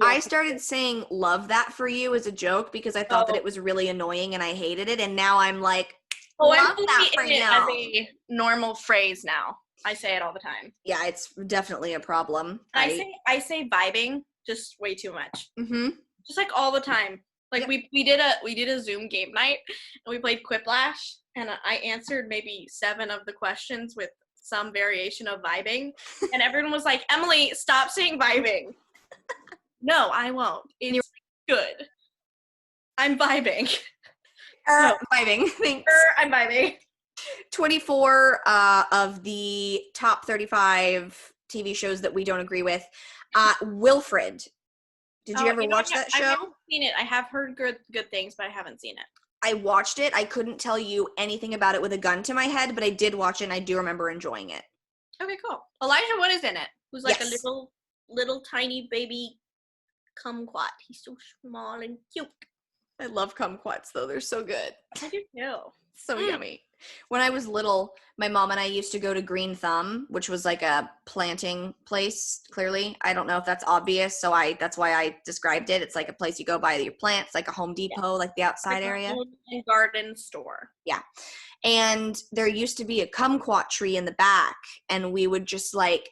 I started saying love that for you as a joke because I thought that it was really annoying and I hated it, and now I'm like, I'm love that for in you. it as a normal phrase now. I say it all the time. Yeah, it's definitely a problem. I say vibing just way too much. Mm-hmm. Just like all the time. Like we did a Zoom game night and we played Quiplash and I answered maybe 7 of the questions with some variation of vibing, and everyone was like, Emily, stop saying vibing. No, I won't. It's good. I'm vibing. No. Vibing. Thanks. I'm vibing. 24 of the top 35 TV shows that we don't agree with. Wilfred. Did you ever watch that show? I haven't seen it. I have heard good things, but I haven't seen it. I watched it. I couldn't tell you anything about it with a gun to my head, but I did watch it and I do remember enjoying it. Okay, cool. Elijah Wood is in it. Who's like Yes. a little tiny baby kumquat. He's so small and cute. I love kumquats though. They're so good. I do too. So yummy. When I was little, my mom and I used to go to Green Thumb, which was like a planting place, clearly. I don't know if that's obvious, so that's why I described it. It's like a place you go buy your plants, like a Home Depot, like the outside area. Home and garden store. Yeah. And there used to be a kumquat tree in the back, and we would just like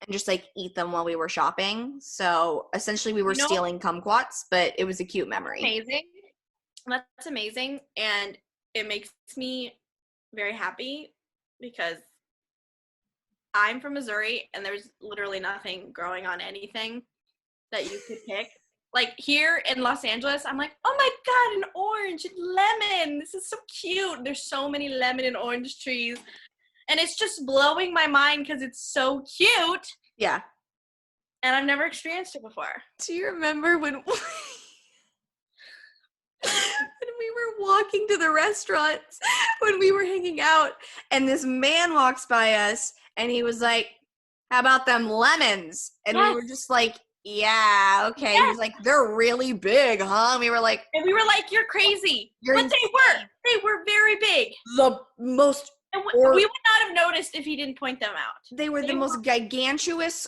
and just like eat them while we were shopping. So essentially we were stealing kumquats, but it was a cute memory. Amazing. That's amazing. And it makes me very happy because I'm from Missouri and there's literally nothing growing on anything that you could pick. Like here in Los Angeles, I'm like, oh my God, an orange and lemon. This is so cute. There's so many lemon and orange trees. And it's just blowing my mind because it's so cute. Yeah. And I've never experienced it before. Do you remember when we were walking to the restaurants, when we were hanging out, and this man walks by us, and he was like, how about them lemons? And we were just like, yeah, okay. Yes. He was like, they're really big, huh? And we were like, you're crazy. But they were very big. The most... And we would not have noticed if he didn't point them out. They were the most gigantuous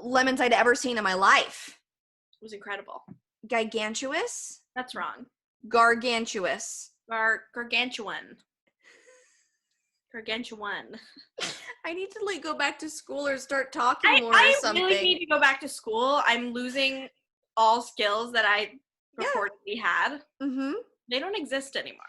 lemons I'd ever seen in my life. It was incredible. Gigantuous? That's wrong. Gargantuous. Gargantuan. Gargantuan. I need to like go back to school or start talking more or something. I really need to go back to school. I'm losing all skills that I reportedly had. Mm-hmm. They don't exist anymore.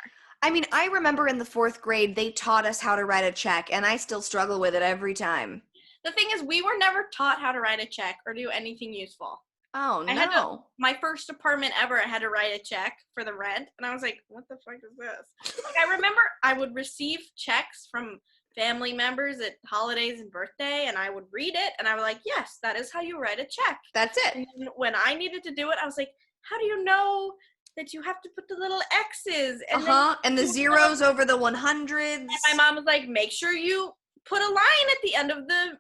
I mean, I remember in the 4th grade, they taught us how to write a check, and I still struggle with it every time. The thing is, we were never taught how to write a check or do anything useful. Oh, no. My first apartment ever, I had to write a check for the rent, and I was like, what the fuck is this? Like, I remember I would receive checks from family members at holidays and birthday, and I would read it, and I was like, yes, that is how you write a check. That's it. And when I needed to do it, I was like, how do you know that you have to put the little X's? And And the zeros over the 100s. And my mom was like, make sure you put a line at the end of the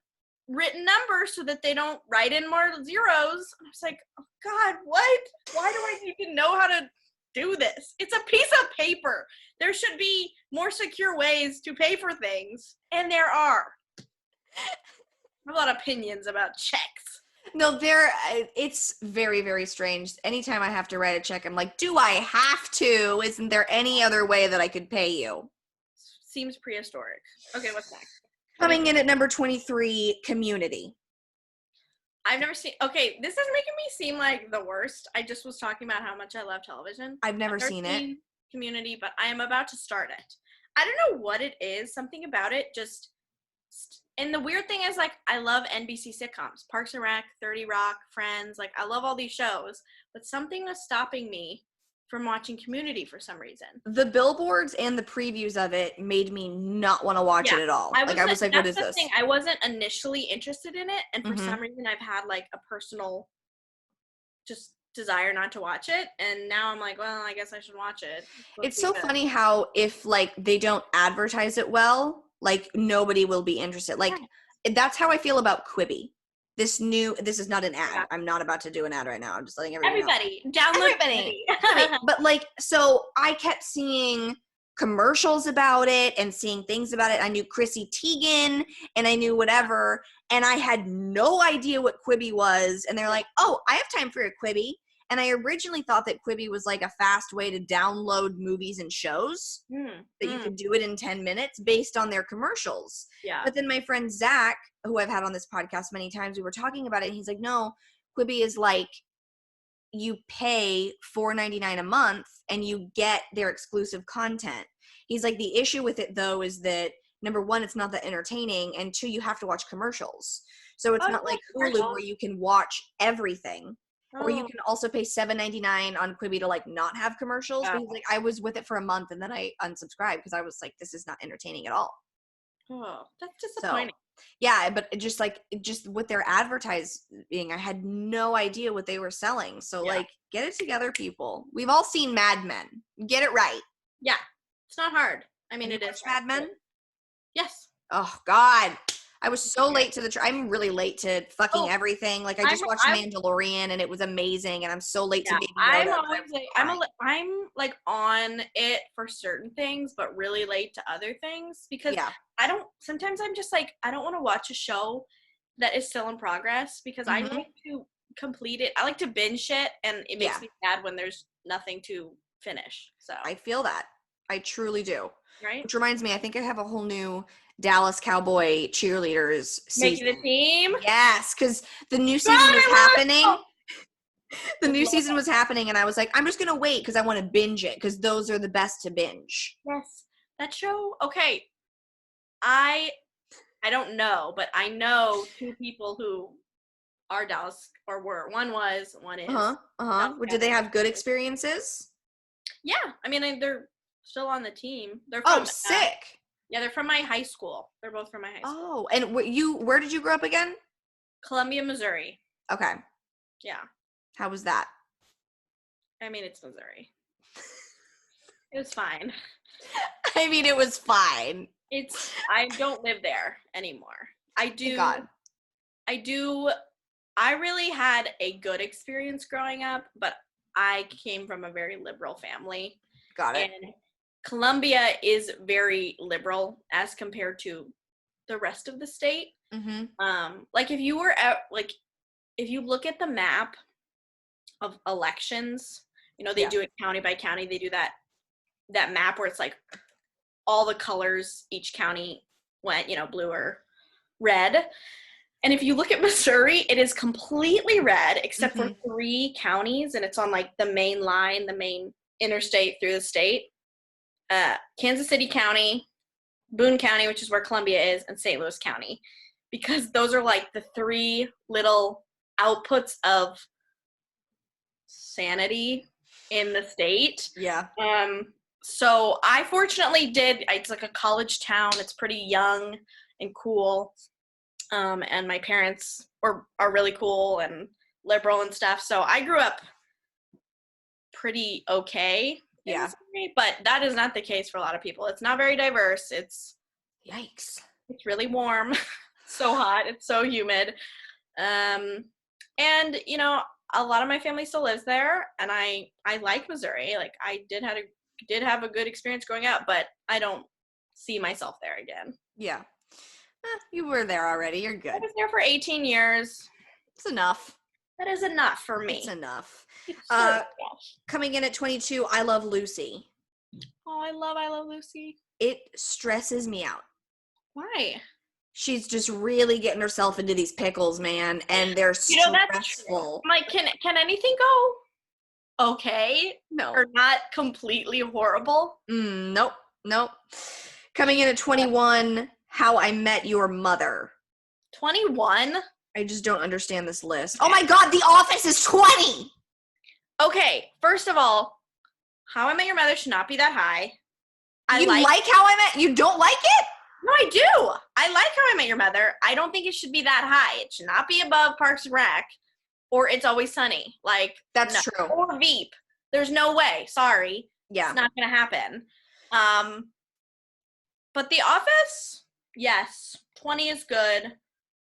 written number so that they don't write in more zeros. I was like, oh God, what? Why do I need to know how to do this? It's a piece of paper. There should be more secure ways to pay for things. And there are. I have a lot of opinions about checks. No, it's very, very strange. Anytime I have to write a check, I'm like, do I have to? Isn't there any other way that I could pay you? Seems prehistoric. Okay, what's next? Coming in at number 23, Community. I've never seen. Okay, this is making me seem like the worst. I just was talking about how much I love television. I've never seen it. Community, but I am about to start it. I don't know what it is. Something about it just. And the weird thing is, like, I love NBC sitcoms, Parks and Rec, 30 Rock, Friends. Like, I love all these shows, but something was stopping me from watching Community for some reason. The billboards and the previews of it made me not want to watch it at all. I was like, what is this? I wasn't initially interested in it, and for some reason I've had like a personal just desire not to watch it, and now I'm like, well, I guess I should watch it. It's so funny how if like they don't advertise it well, like nobody will be interested. Like that's how I feel about Quibi. This is not an ad. Yeah. I'm not about to do an ad right now. I'm just letting everybody download everybody. But like, so I kept seeing commercials about it and seeing things about it. I knew Chrissy Teigen and I knew whatever, and I had no idea what Quibi was. And they're like, oh, I have time for a Quibi. And I originally thought that Quibi was like a fast way to download movies and shows, that you could do it in 10 minutes based on their commercials. Yeah. But then my friend Zach, who I've had on this podcast many times, we were talking about it, and he's like, no, Quibi is like you pay $4.99 a month and you get their exclusive content. He's like, the issue with it, though, is that, number one, it's not that entertaining, and two, you have to watch commercials. So it's not like Hulu where you can watch everything. Or you can also pay $7.99 on Quibi to like not have commercials. Yeah. But he's like, I was with it for a month and then I unsubscribed because I was like, this is not entertaining at all. Oh, that's disappointing. So, yeah, but just with their advertising, I had no idea what they were selling. So like, get it together, people. We've all seen Mad Men. Get it right. Yeah, it's not hard. I mean, it is Mad Men. Yes. Oh God. I was so late to I'm really late to fucking everything. Like I just watched Mandalorian and it was amazing, and I'm so late to Baby Yoda. I'm like on it for certain things, but really late to other things because sometimes I'm just like, I don't want to watch a show that is still in progress because I like to complete it. I like to binge shit, and it makes me sad when there's nothing to finish. So I feel that. I truly do. Right. Which reminds me, I think I have a whole new Dallas Cowboy cheerleaders season. Making the team? Yes, because the new season was happening. The new season was happening, and I was like, I'm just going to wait because I want to binge it because those are the best to binge. Yes. That show, okay. I don't know, but I know two people who are Dallas, or were. One was, one is. Did they have good experiences? Yeah. I mean, they're still on the team. They're from, sick. Yeah, they're from my high school. They're both from my high school. Oh, and where did you grow up again? Columbia, Missouri. Okay. Yeah. How was that? I mean, it's Missouri. It was fine. I mean, it was fine. I don't live there anymore. I do. Thank God. I really had a good experience growing up, but I came from a very liberal family. Got it. And Columbia is very liberal as compared to the rest of the state. Mm-hmm. Like if you look at the map of elections, they do it county by county. They do that map where it's like all the colors each county went, blue or red. And if you look at Missouri, it is completely red except for 3 counties, and it's on like the main line, the main interstate through the state. Kansas City County, Boone County, which is where Columbia is, and St. Louis County, because those are like the 3 little outputs of sanity in the state. Yeah. So I fortunately did. It's like a college town. It's pretty young and cool. And my parents are really cool and liberal and stuff. So I grew up pretty okay in Yeah. Missouri, but that is not the case for a lot of people. It's not very diverse. Yikes. It's really warm, so hot. It's so humid. And you know, a lot of my family still lives there, and I like Missouri. Like I did have a good experience growing up, but I don't see myself there again. Yeah. You were there already. You're I good. was there for 18 years. It's enough. That is enough for me. It's enough. It's so enough. Coming in at 22, I Love Lucy. Oh, I love Lucy. It stresses me out. Why? She's just really getting herself into these pickles, man, and they're stressful. That's true. I'm like, can anything go okay? No. Or not completely horrible? Nope. Coming in at 21, How I Met Your Mother. 21? I just don't understand this list. Oh my god, The Office is 20! Okay, first of all, How I Met Your Mother should not be that high. You like How I Met? You don't like it? No, I do. I like How I Met Your Mother. I don't think it should be that high. It should not be above Parks and Rec or It's Always Sunny. Like, that's true. Or Veep. There's no way. Sorry. Yeah. It's not going to happen. But The Office, yes. 20 is good.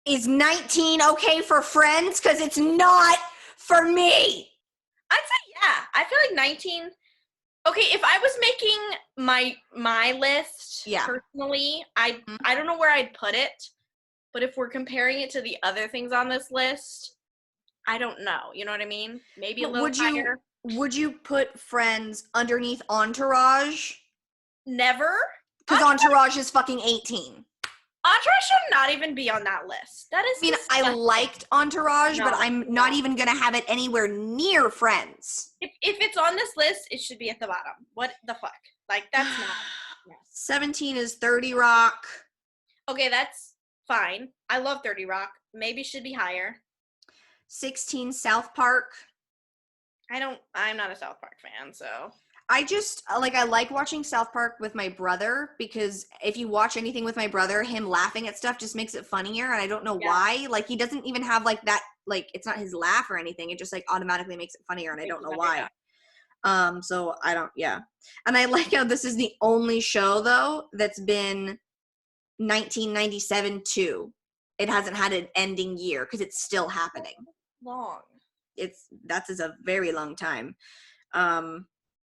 Is 19 okay for Friends? Because it's not for me. I'd say, yeah. I feel like 19. Okay, if I was making my list personally, I don't know where I'd put it. But if we're comparing it to the other things on this list, I don't know. You know what I mean? Maybe a little higher. Would you put Friends underneath Entourage? Never. Because Entourage is fucking 18. Entourage should not even be on that list. That is. I mean, I liked Entourage, but I'm not even gonna have it anywhere near Friends. If it's on this list, it should be at the bottom. What the fuck? Like that's not. 17 is 30 Rock. Okay, that's fine. I love 30 Rock. Maybe should be higher. 16 South Park. I'm not a South Park fan, so. I just, I like watching South Park with my brother, because if you watch anything with my brother, him laughing at stuff just makes it funnier, and I don't know why. Like, he doesn't even have, that, it's not his laugh or anything. It just, automatically makes it funnier, and I don't know why. So I don't, And I like how this is the only show, though, that's been 1997 to. It hasn't had an ending year, because it's still happening. Long. That's a very long time.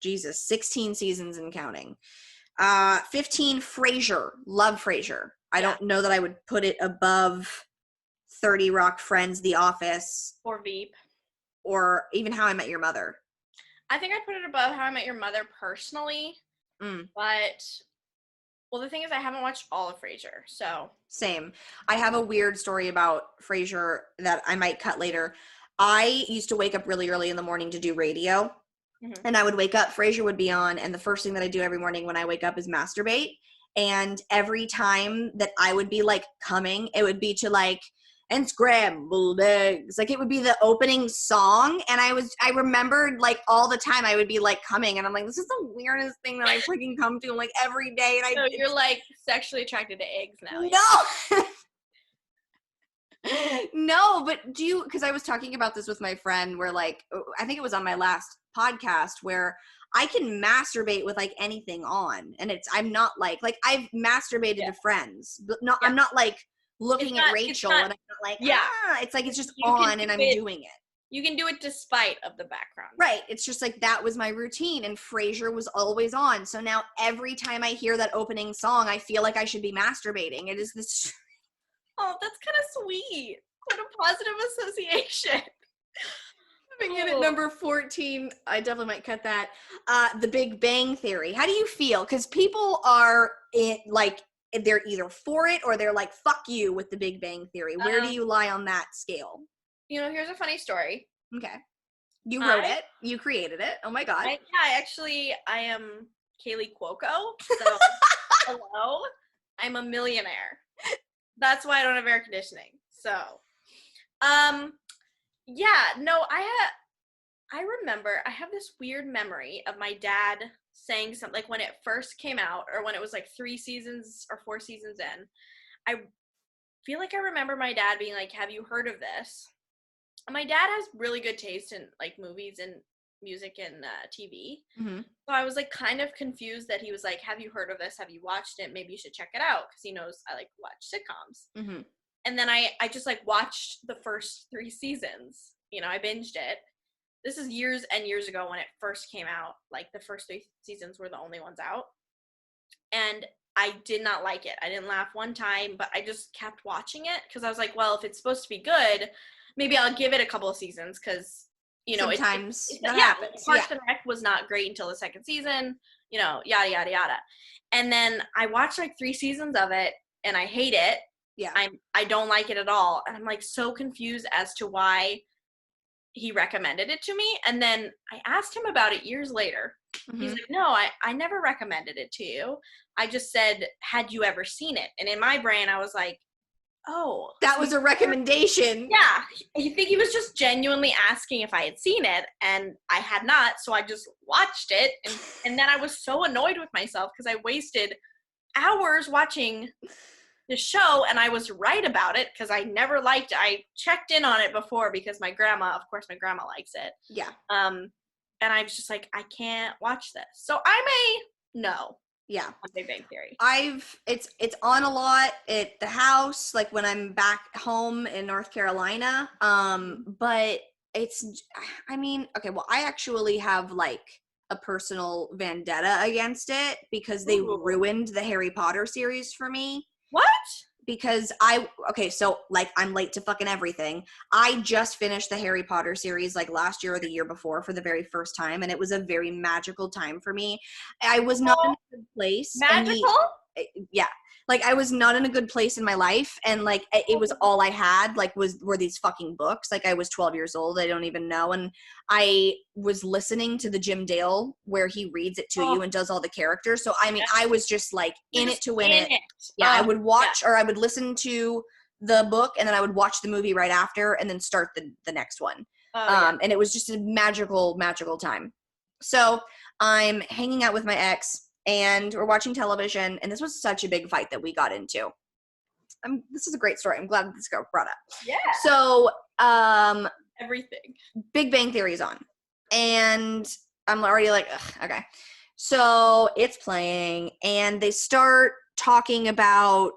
Jesus, 16 seasons and counting. 15, Frasier. Love Frasier. I don't know that I would put it above 30 Rock, Friends, The Office. Or Veep. Or even How I Met Your Mother. I think I'd put it above How I Met Your Mother personally. But, well, the thing is I haven't watched all of Frasier, so. Same. I have a weird story about Frasier that I might cut later. I used to wake up really early in the morning to do radio. And I would wake up, Frasier would be on, and the first thing that I do every morning when I wake up is masturbate. And every time that I would be, coming, it would be to, and scrambled eggs. It would be the opening song, and I remembered, all the time I would be, coming, and I'm like, this is the weirdest thing that I freaking come to, every day. And so you're, sexually attracted to eggs now. No! No, but because I was talking about this with my friend where I think it was on my last podcast where I can masturbate with anything on, and I'm not I've masturbated to Friends, but I'm not looking at Rachel and I'm not it's just on and I'm doing it. You can do it despite of the background. Right. It's just that was my routine, and Frasier was always on. So now every time I hear that opening song, I feel like I should be masturbating. It is this. Oh, that's kind of sweet. What a positive association. Coming in at number 14, I definitely might cut that. The Big Bang Theory. How do you feel? Because people are they're either for it or they're fuck you with the Big Bang Theory. Where do you lie on that scale? Here's a funny story. Okay. You wrote it. You created it. Oh my God. I am Kaylee Cuoco. So, hello. I'm a millionaire. That's why I don't have air conditioning. So, I remember I have this weird memory of my dad saying something, like when it first came out, or when it was like 3 seasons or 4 seasons in, I feel like I remember my dad being like, have you heard of this? And my dad has really good taste in like movies and music and TV. Mm-hmm. So I was like kind of confused that he was like, have you heard of this? Have you watched it? Maybe you should check it out, because he knows I like watch sitcoms. Mm-hmm. And then I just like watched the first 3 seasons. I binged it. This is years and years ago when it first came out. Like the first 3 seasons were the only ones out. And I did not like it. I didn't laugh one time, but I just kept watching it because I was like, well, if it's supposed to be good, maybe I'll give it a couple of seasons, because sometimes that yeah, happens. Parks and Rec was not great until the second season, yada yada yada. And then I watched like 3 seasons of it, and I hate it. Yeah. I don't like it at all, and I'm like so confused as to why he recommended it to me. And then I asked him about it years later. Mm-hmm. He's like, no, I never recommended it to you. I just said, had you ever seen it? And in my brain, I was like, oh. That was a recommendation. Yeah. I think he was just genuinely asking if I had seen it, and I had not, so I just watched it. And then I was so annoyed with myself because I wasted hours watching the show, and I was right about it because I never liked it. I checked in on it before because my grandma likes it. Yeah. And I was just like, I can't watch this. So I may know. Yeah. On Big Bang Theory. It's on a lot at the house, like when I'm back home in North Carolina. But okay, well, I actually have like a personal vendetta against it because they ruined the Harry Potter series for me. What? Because so like I'm late to fucking everything. I just finished the Harry Potter series like last year or the year before for the very first time, and it was a very magical time for me. I was not in a good place. Magical? Yeah. Like I was not in a good place in my life, and like it was all I had were these fucking books. Like I was 12 years old, I don't even know, and I was listening to the Jim Dale where he reads it to you and does all the characters. So I mean, I was just like in it to win it. Yeah, I would watch or I would listen to the book, and then I would watch the movie right after, and then start the next one. And it was just a magical time. So I'm hanging out with my ex, and we're watching television, and this was such a big fight that we got into. This is a great story. I'm glad this got brought up. Yeah. So, everything. Big Bang Theory is on, and I'm already like, ugh, okay. So it's playing, and they start talking about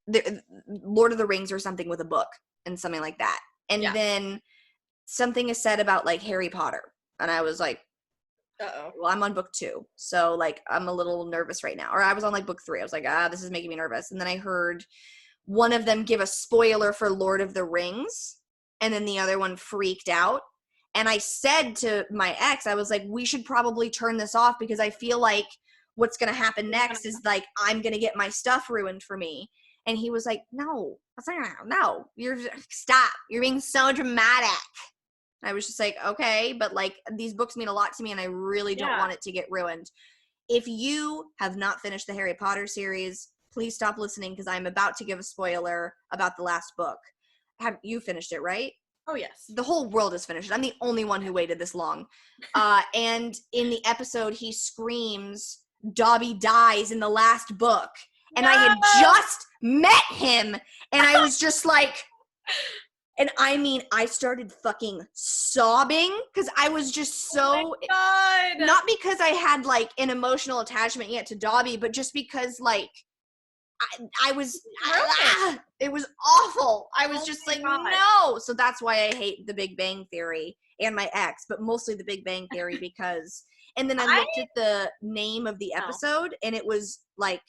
the Lord of the Rings or something with a book and something like that. And then something is said about like Harry Potter, and I was like, uh-oh. Well, I'm on book 2, so like I'm a little nervous right now. Or I was on like book 3. I was like, this is making me nervous. And then I heard one of them give a spoiler for Lord of the Rings, and then the other one freaked out. And I said to my ex, I was like, we should probably turn this off, because I feel like what's going to happen next is like I'm going to get my stuff ruined for me. And he was like, no, stop. You're being so dramatic. I was just like, okay, but like these books mean a lot to me, and I really don't want it to get ruined. If you have not finished the Harry Potter series, please stop listening, because I'm about to give a spoiler about the last book. Have you finished it, right? Oh, yes. The whole world is finished. I'm the only one who waited this long. And in the episode, he screams, Dobby dies in the last book. And I had just met him, and I was just like... And I mean, I started fucking sobbing because I was just so, not because I had like an emotional attachment yet to Dobby, but just because like I was, it was awful. I was just like, no. So that's why I hate the Big Bang Theory and my ex, but mostly the Big Bang Theory because, and then I looked at the name of the episode and it was like,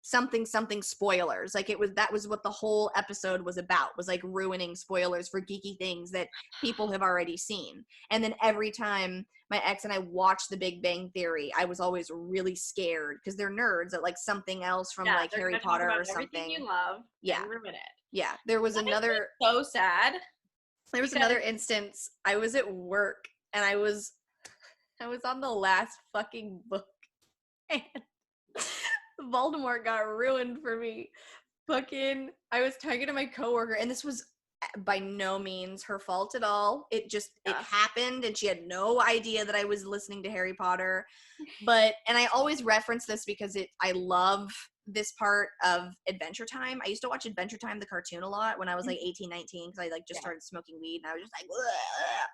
something spoilers. Like that was what the whole episode was about, was like ruining spoilers for geeky things that people have already seen. And then every time my ex and I watched the Big Bang Theory, I was always really scared because they're nerds at like something else from like Harry Potter or something. Everything you love, and ruin it. Yeah, there was another so sad. There was another instance. I was at work and I was on the last fucking book, and Voldemort got ruined for me. I was talking to my coworker, and this was by no means her fault at all. It Yeah. happened, and she had no idea that I was listening to Harry Potter. But, and I always reference this because I love this part of Adventure Time. I used to watch Adventure Time, the cartoon, a lot when I was like 18, 19, because I like just Yeah. started smoking weed, and I was just like,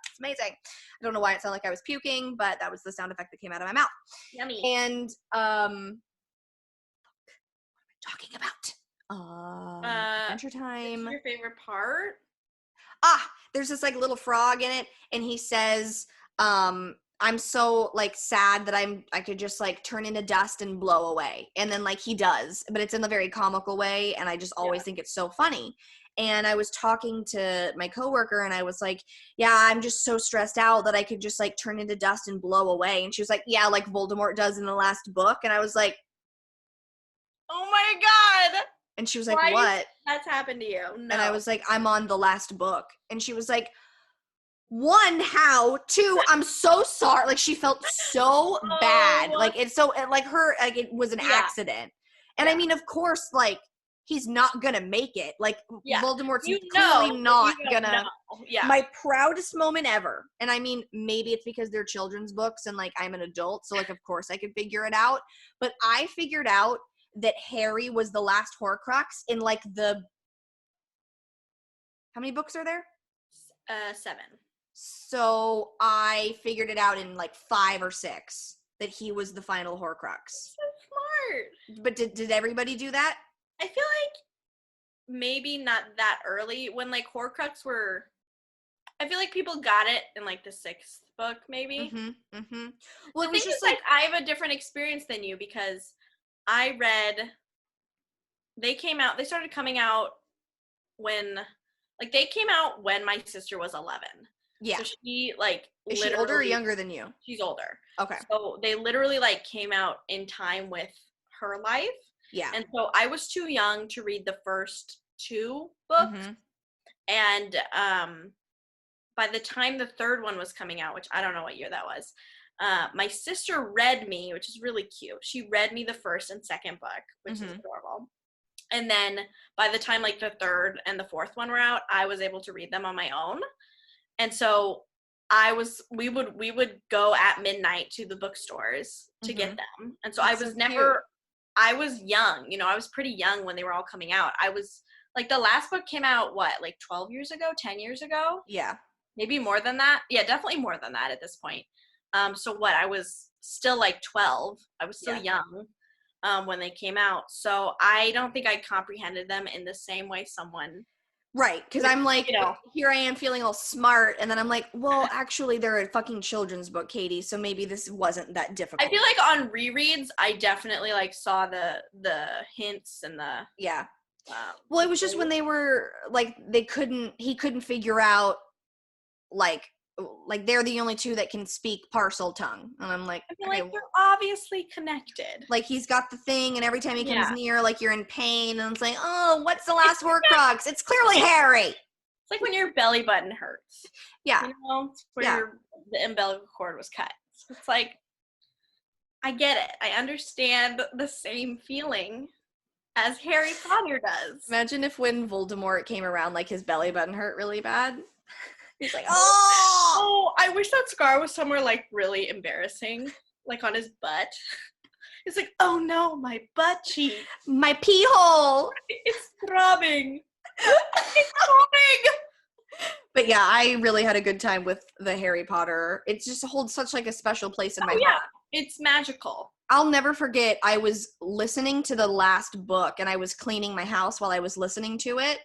it's amazing. I don't know why it sounded like I was puking, but that was the sound effect that came out of my mouth. Yummy. And talking about Adventure Time. What's your favorite part? There's this like little frog in it, and he says, I'm so like sad that I could just like turn into dust and blow away. And then like he does, but it's in a very comical way, and I just always think it's so funny. And I was talking to my coworker, and I was like, yeah, I'm just so stressed out that I could just like turn into dust and blow away. And she was like, yeah, like Voldemort does in the last book. And I was like, oh my god. And she was like, what? That's happened to you? No. And I was like, I'm on the last book. And she was like, one, how? Two, I'm so sorry. Like, she felt so bad. Like, it's so, like, her, like, it was an accident. And I mean, of course, like, he's not gonna make it. Like, Voldemort's clearly not gonna. Yeah. My proudest moment ever. And I mean, maybe it's because they're children's books and, like, I'm an adult. So, like, of course I could figure it out. But I figured out that Harry was the last Horcrux in, like, the. How many books are there? 7. So I figured it out in like 5 or 6 that he was the final Horcrux. So smart. But did everybody do that? I feel like maybe not that early when like Horcrux were. I feel like people got it in like the 6th book, maybe. Well, it was just like I have a different experience than you because I read. They started coming out when, like, they came out when my sister was 11. Yeah. So she, like, is she older or younger than you? She's older. Okay. So they literally, like, came out in time with her life. Yeah. And so I was too young to read the first 2 books. And by the time the 3rd one was coming out, which I don't know what year that was, my sister read me, which is really cute. She read me the 1st and 2nd book, which is adorable. And then by the time like the 3rd and the 4th one were out, I was able to read them on my own. And so we would go at midnight to the bookstores to get them. And so That's I was young, you know, I was pretty young when they were all coming out. I was like, the last book came out, what, like 12 years ago, 10 years ago? Yeah. Maybe more than that. Yeah, definitely more than that at this point. So what, I was still like 12. I was still young when they came out. So I don't think I comprehended them in the same way someone. Right, because I'm like, you know, here I am feeling all smart, and then I'm like, well, actually, they're a fucking children's book, Katie, so maybe this wasn't that difficult. I feel like on rereads, I definitely, like, saw the hints and the... Yeah. Well, it was just when they were, like, he couldn't figure out, like they're the only 2 that can speak parcel tongue. And I'm like, I feel like they're obviously connected. Like, he's got the thing, and every time he comes near, like, you're in pain, and it's like, oh, what's the last Horcrux? It's clearly Harry. It's like when your belly button hurts. Yeah. You know? It's where the umbilical cord was cut. So it's like, I get it. I understand the same feeling as Harry Potter does. Imagine if when Voldemort came around, like, his belly button hurt really bad. He's like, oh, I wish that scar was somewhere, like, really embarrassing, like on his butt. He's like, oh no, my butt cheek. My pee hole. It's throbbing. It's throbbing. But yeah, I really had a good time with the Harry Potter. It just holds such like a special place in my heart. It's magical. I'll never forget, I was listening to the last book, and I was cleaning my house while I was listening to it.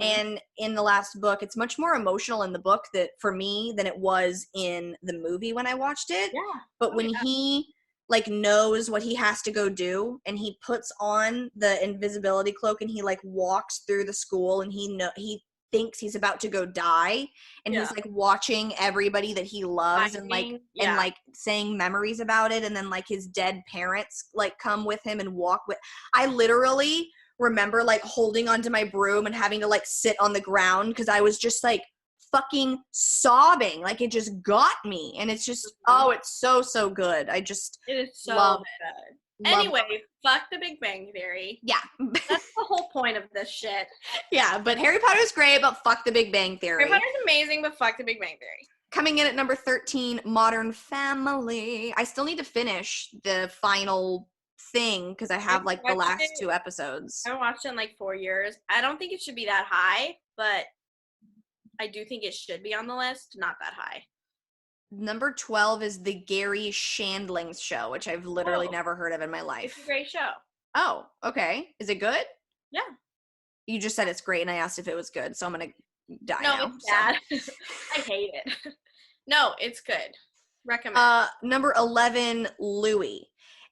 And in the last book, it's much more emotional in the book that for me than it was in the movie when I watched it. Yeah. But when he like knows what he has to go do, and he puts on the invisibility cloak, and he like walks through the school, and he thinks he's about to go die, and he's like watching everybody that he loves and like saying memories about it, and then like his dead parents like come with him and walk with. I literally remember like holding onto my broom and having to like sit on the ground because I was just like fucking sobbing. Like, it just got me, and it's just it's so good. I just it is so love good. Anyway, fuck the Big Bang Theory. Yeah. That's the whole point of this shit. Yeah, but Harry Potter's great, but fuck the Big Bang Theory. Harry Potter's amazing, but fuck the Big Bang Theory. Coming in at number 13, Modern Family. I still need to finish the final thing because I have like the last 2 episodes. I haven't watched it in like 4 years. I don't think it should be that high, but I do think it should be on the list. Not that high. Number 12 is the Gary Shandlings show, which I've literally never heard of in my life. It's a great show. Oh, okay. Is it good? Yeah. You just said it's great, and I asked if it was good, so I'm going to die now. No, it's bad. I hate it. No, it's good. Recommend. Number 11, Louis.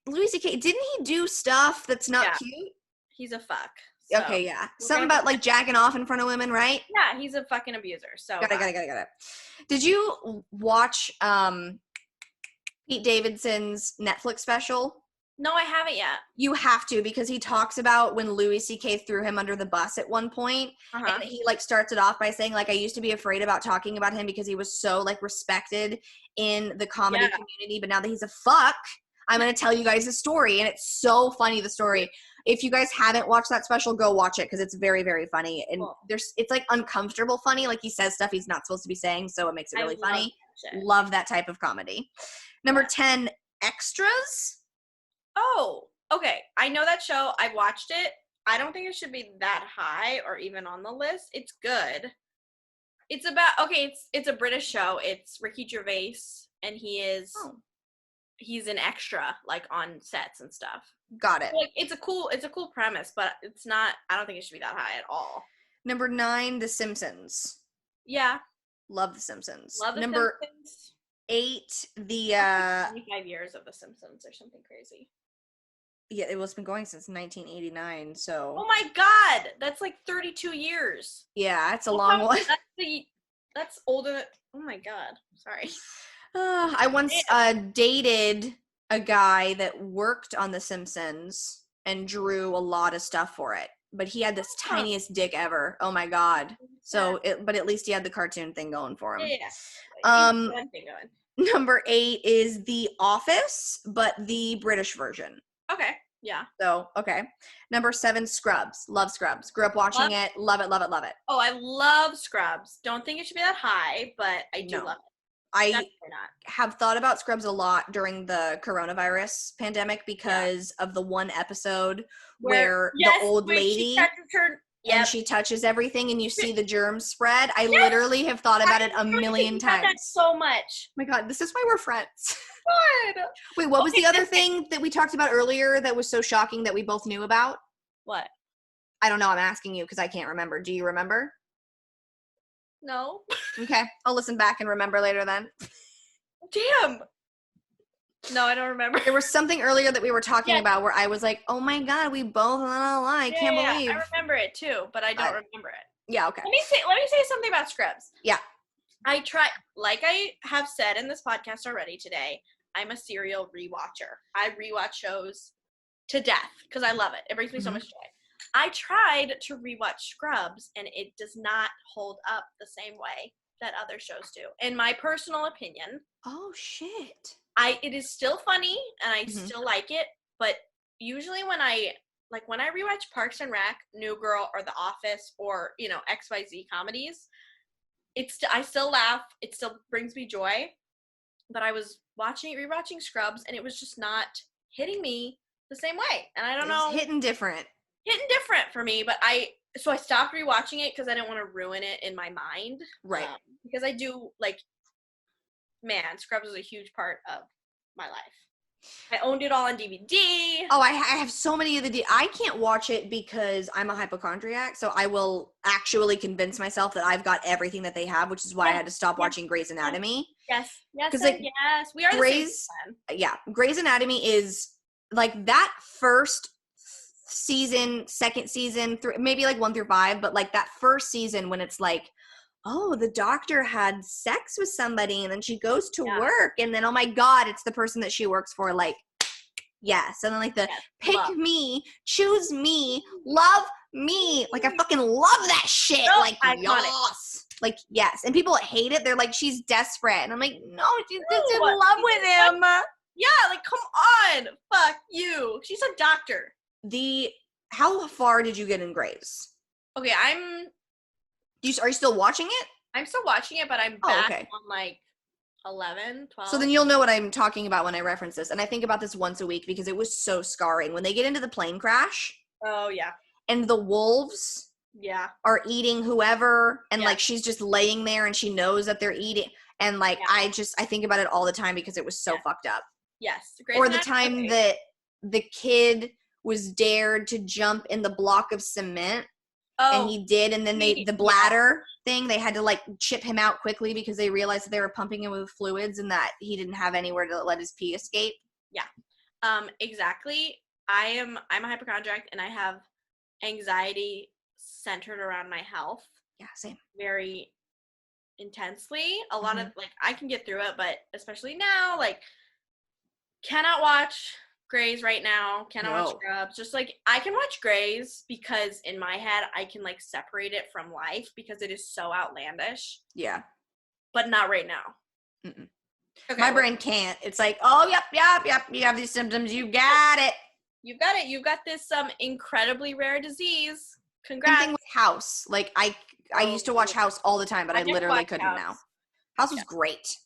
Louis C.K., didn't he do stuff that's not cute? He's a fuck. So okay, yeah. Something about like jacking off in front of women, right? Yeah, he's a fucking abuser. So got it. Did you watch Pete Davidson's Netflix special? No, I haven't yet. You have to, because he talks about when Louis C.K. threw him under the bus at one point, and he like starts it off by saying like, I used to be afraid about talking about him because he was so like respected in the comedy community, but now that he's a fuck, I'm going to tell you guys a story, and it's so funny, the story. If you guys haven't watched that special, go watch it because it's very, very funny. And it's like uncomfortable funny. Like he says stuff he's not supposed to be saying, so it makes it really funny. Love that type of comedy. Number 10, Extras. Oh, okay. I know that show. I watched it. I don't think it should be that high or even on the list. It's good. It's about, it's a British show. It's Ricky Gervais, and he's an extra, like on sets and stuff. Got it. Like it's a cool premise, but it's not. I don't think it should be that high at all. Number 9, The Simpsons. Yeah, love The Simpsons. Love The Number Simpsons. 8, the 25 years of The Simpsons or something crazy. Yeah, it's been going since 1989. So. Oh my God, that's like 32 years. Yeah, it's a long one. That's older. Oh my God, sorry. I once dated a guy that worked on The Simpsons and drew a lot of stuff for it, but he had this tiniest dick ever. Oh my God. So, but at least he had the cartoon thing going for him. Yeah. Number 8 is The Office, but the British version. Okay. Yeah. So, okay. Number 7, Scrubs. Love Scrubs. Grew up watching it. Love it, love it, love it. Oh, I love Scrubs. Don't think it should be that high, but I do love it. I have thought about Scrubs a lot during the coronavirus pandemic because of the one episode where the old lady and she touches everything and you see the germs spread. I literally have thought about it a million times. That so much. Oh my God, this is why we're friends. Good. Wait, what was the other thing that we talked about earlier that was so shocking that we both knew about? What? I don't know. I'm asking you because I can't remember. Do you remember? No. Okay. I'll listen back and remember later then. Damn. No, I don't remember. There was something earlier that we were talking about where I was like, oh my God, we both, I can't believe. I remember it too, but I don't remember it. Yeah, okay. Let me say something about Scrubs. Yeah. I try, like I have said in this podcast already today, I'm a serial rewatcher. I rewatch shows to death because I love it. It brings me so much joy. I tried to rewatch Scrubs, and it does not hold up the same way that other shows do, in my personal opinion. Oh, shit. It is still funny, and I still like it, but usually when I rewatch Parks and Rec, New Girl, or The Office, or, XYZ comedies, I still laugh. It still brings me joy, but I was rewatching Scrubs, and it was just not hitting me the same way, and I don't know. It's hitting different for me, but I stopped rewatching it because I didn't want to ruin it in my mind. Right. Because I do, Scrubs was a huge part of my life. I owned it all on DVD. Oh, I have so many of the I can't watch it because I'm a hypochondriac, so I will actually convince myself that I've got everything that they have, which is why I had to stop watching Grey's Anatomy. Yes. Yes. Because yes. We are Grey's, Grey's Anatomy is that first season, second season, maybe 1 through 5, but that first season when it's oh, the doctor had sex with somebody and then she goes to work and then, oh my God, it's the person that she works for. Yes. And then pick love. Me, choose me, love me. I fucking love that shit. Yes. Yes. And people hate it. They're she's desperate. And I'm no, she's just in love with him. Yeah, like come on. Fuck you. She's a doctor. How far did you get in Grey's? Okay, Are you still watching it? I'm still watching it, but I'm Oh, back okay. on like 11, So 12. then you'll know what I'm talking about when I reference this. And I think about this once a week because it was so scarring. When they get into the plane crash Oh yeah. and the wolves Yeah. are eating whoever, and Yeah. like she's just laying there and she knows that they're eating. And like Yeah. I think about it all the time because it was so fucked up. Yes. Or the time that the kid was dared to jump in the block of cement. And he did, and then the bladder thing, they had to like chip him out quickly because they realized that they were pumping him with fluids and that he didn't have anywhere to let his pee escape. Yeah. Exactly. I'm a hypochondriac and I have anxiety centered around my health. Yeah, same. Very intensely. A lot of like I can get through it, but especially now, like cannot watch Grey's right now. Cannot watch Scrubs. Just like I can watch Grey's because in my head I can like separate it from life because it is so outlandish. Yeah. But not right now. Mm-mm. Okay, my brain can't. It's like, oh, yep. You have these symptoms. You got it. You've got it. You've got this incredibly rare disease. Congrats. Same thing with House. Like I used to watch House all the time, but I literally couldn't now. House was great.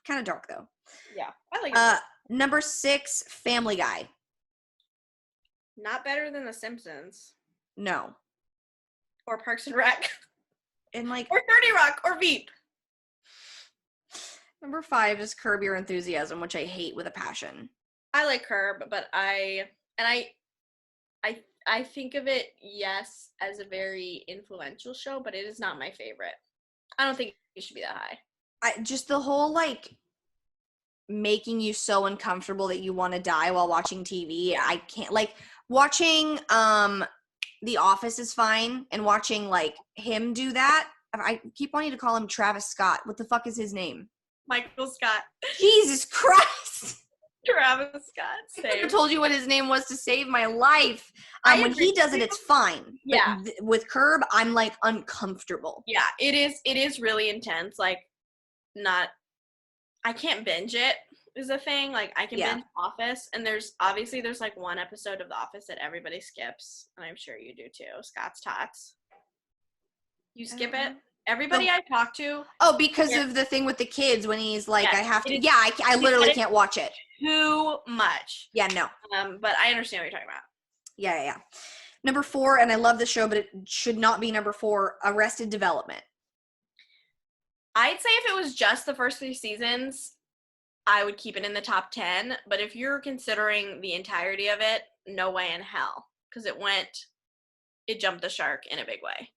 Kind of dark though. Yeah, I like it. Number 6, Family Guy. Not better than The Simpsons. No. Or Parks and Rec. And like or 30 Rock or Veep. Number 5 is Curb Your Enthusiasm, which I hate with a passion. I like Curb, but I think of it, yes, as a very influential show, but it is not my favorite. I don't think it should be that high. Just the whole like making you so uncomfortable that you want to die while watching TV. I can't, like, watching The Office is fine, and watching like him do that. I keep wanting to call him Travis Scott. What the fuck is his name? Michael Scott. Jesus Christ. Travis Scott. I could have told you what his name was to save my life. When he does it, it's fine. Yeah. But with Curb, I'm like uncomfortable. Yeah, it is really intense. Like, I can't binge it is a thing. Like, I can binge Office, and there's like one episode of The Office that everybody skips, and I'm sure you do too. Scott's Tots. You skip it? Everybody I talk to. Oh, because of the thing with the kids when he's like, I have to. Yeah, I literally can't watch it. Too much. Yeah, no. But I understand what you're talking about. Yeah. Number 4, and I love the show, but it should not be number 4, Arrested Development. I'd say if it was just the first 3 seasons, I would keep it in the top 10. But if you're considering the entirety of it, no way in hell. Because it jumped the shark in a big way.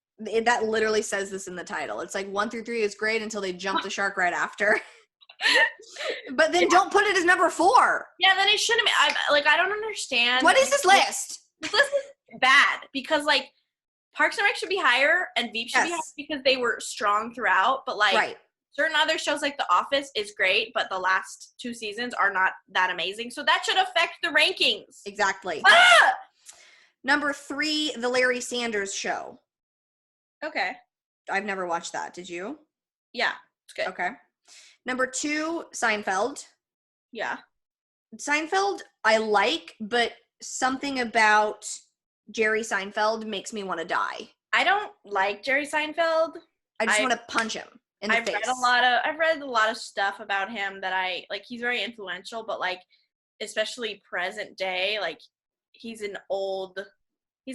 That literally says this in the title. It's like 1 through 3 is great until they jump the shark right after. But then don't put it as number 4. Yeah, then it shouldn't be. I don't understand. What is this list? This list is bad because like Parks and Rec should be higher and Veep should be higher because they were strong throughout. But like certain other shows like The Office is great, but the last 2 seasons are not that amazing. So that should affect the rankings. Exactly. Number 3, The Larry Sanders Show. Okay. I've never watched that. Did you? Yeah, it's good. Okay. Number 2, Seinfeld. Yeah. Seinfeld I like, but something about Jerry Seinfeld makes me want to die. I don't like Jerry Seinfeld. I just want to punch him in the face. I've read a lot of stuff about him that he's very influential, but like especially present day, like he's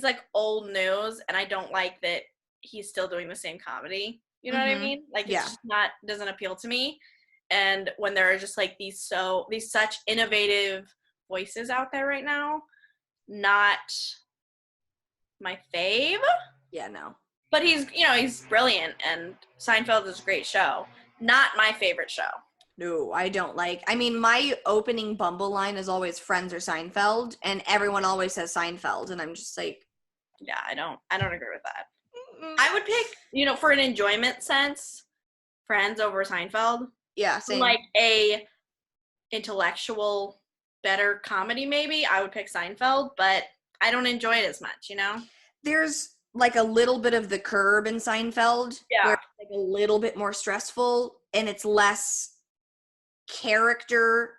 like old news, and I don't like that he's still doing the same comedy. You know what I mean? Like it's just doesn't appeal to me. And when there are just like these such innovative voices out there right now, not my fave. Yeah, no. But he's brilliant, and Seinfeld is a great show. Not my favorite show. No, I don't like. I mean, my opening Bumble line is always Friends or Seinfeld, and everyone always says Seinfeld, and I'm just like, yeah, I don't agree with that. I would pick, for an enjoyment sense, Friends over Seinfeld. Yeah, same. Like a intellectual, better comedy, maybe I would pick Seinfeld, but I don't enjoy it as much. There's like a little bit of the Curb in Seinfeld, where it's like a little bit more stressful, and it's less character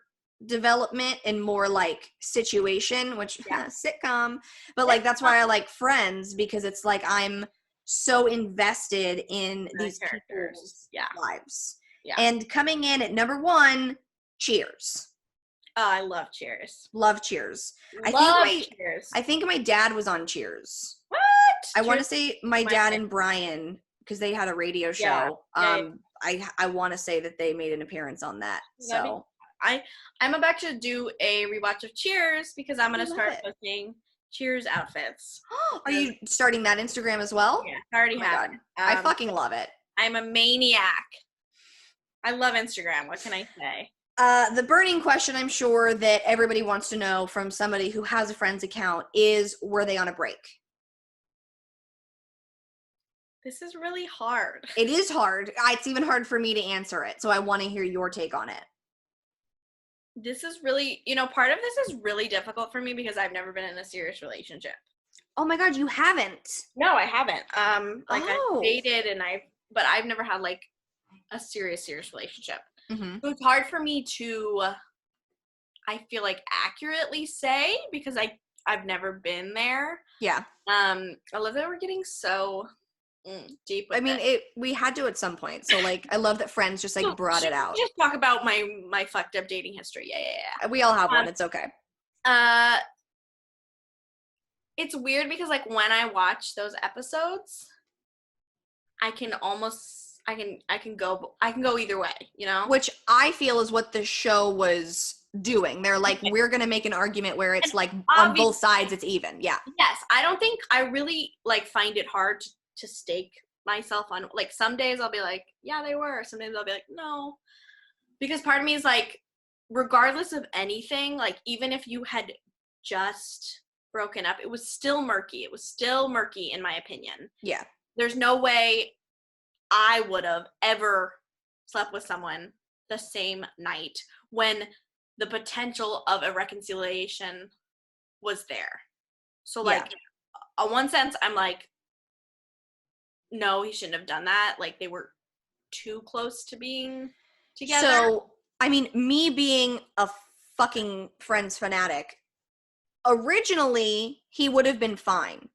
development and more like situation, which sitcom, but like that's why I like Friends, because it's like I'm so invested in these people's lives. Yeah. And coming in at number 1, Cheers. Oh, I love Cheers. Love Cheers. Cheers. I think my dad was on Cheers. What? I want to say my dad and Brian, because they had a radio show. I want to say that they made an appearance on that. So I'm about to do a rewatch of Cheers because I'm gonna start posting Cheers outfits. Are you starting that Instagram as well? Yeah, I already have. I fucking love it. I'm a maniac. I love Instagram. What can I say? The burning question I'm sure that everybody wants to know from somebody who has a Friends account is, were they on a break? This is really hard. It is hard. It's even hard for me to answer it. So I want to hear your take on it. This is really, part of this is really difficult for me because I've never been in a serious relationship. Oh my God, you haven't? No, I haven't. I've dated but I've never had like a serious relationship. Mm-hmm. So it's hard for me to, I feel like, accurately say because I've never been there. Yeah. I love that we're getting so deep with we had to at some point. So like, I love that Friends just like brought it out. Just talk about my fucked up dating history. Yeah. We all have one. It's okay. It's weird because like when I watch those episodes, I can go either way, Which I feel is what the show was doing. They're like, we're gonna make an argument where it's like on both sides it's even. Yeah. Yes. I really like find it hard to stake myself on, like, some days I'll be like, yeah, they were. Some days I'll be like, no. Because part of me is like, regardless of anything, like even if you had just broken up, it was still murky. It was still murky in my opinion. Yeah. There's no way I would have ever slept with someone the same night when the potential of a reconciliation was there. So like, on one sense, I'm like, no, he shouldn't have done that. Like, they were too close to being together. So, I mean, me being a fucking Friends fanatic, originally, he would have been fine.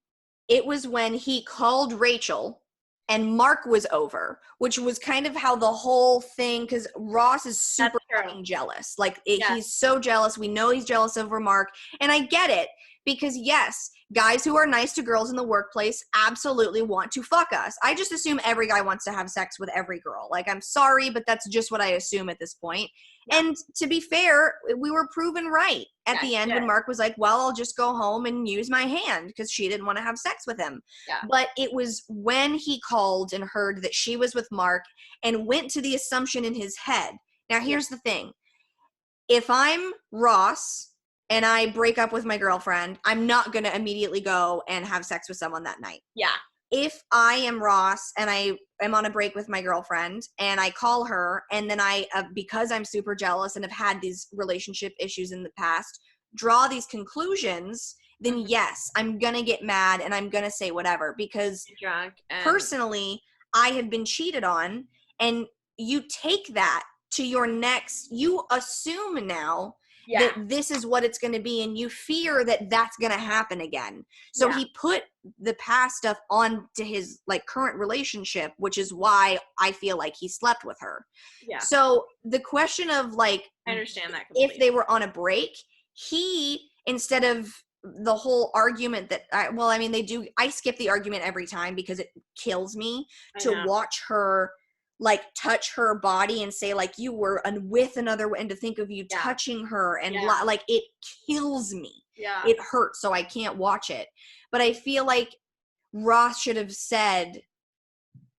It was when he called Rachel and Mark was over, which was kind of how the whole thing, because Ross is super fucking jealous. Like, he's so jealous. We know he's jealous over Mark. And I get it, because yes, guys who are nice to girls in the workplace absolutely want to fuck us. I just assume every guy wants to have sex with every girl. Like, I'm sorry, but that's just what I assume at this point. Yeah. And to be fair, we were proven right at the end when Mark was like, well, I'll just go home and use my hand because she didn't want to have sex with him. Yeah. But it was when he called and heard that she was with Mark and went to the assumption in his head. Now, here's the thing. If I'm Ross and I break up with my girlfriend, I'm not going to immediately go and have sex with someone that night. Yeah. If I am Ross and I am on a break with my girlfriend and I call her and then because I'm super jealous and have had these relationship issues in the past, draw these conclusions, then yes, I'm going to get mad and I'm going to say whatever, because personally, I have been cheated on, and you take that to your next, you assume now that this is what it's going to be, and you fear that that's going to happen again. So he put the past stuff on to his like current relationship, which is why I feel like he slept with her. Yeah. So the question of like, I understand that completely. If they were on a break, he, instead of the whole argument that I skip the argument every time because it kills me to watch her like touch her body and say like you were with another, and to think of you touching her and like it kills me. Yeah. It hurts, so I can't watch it. But I feel like Ross should have said,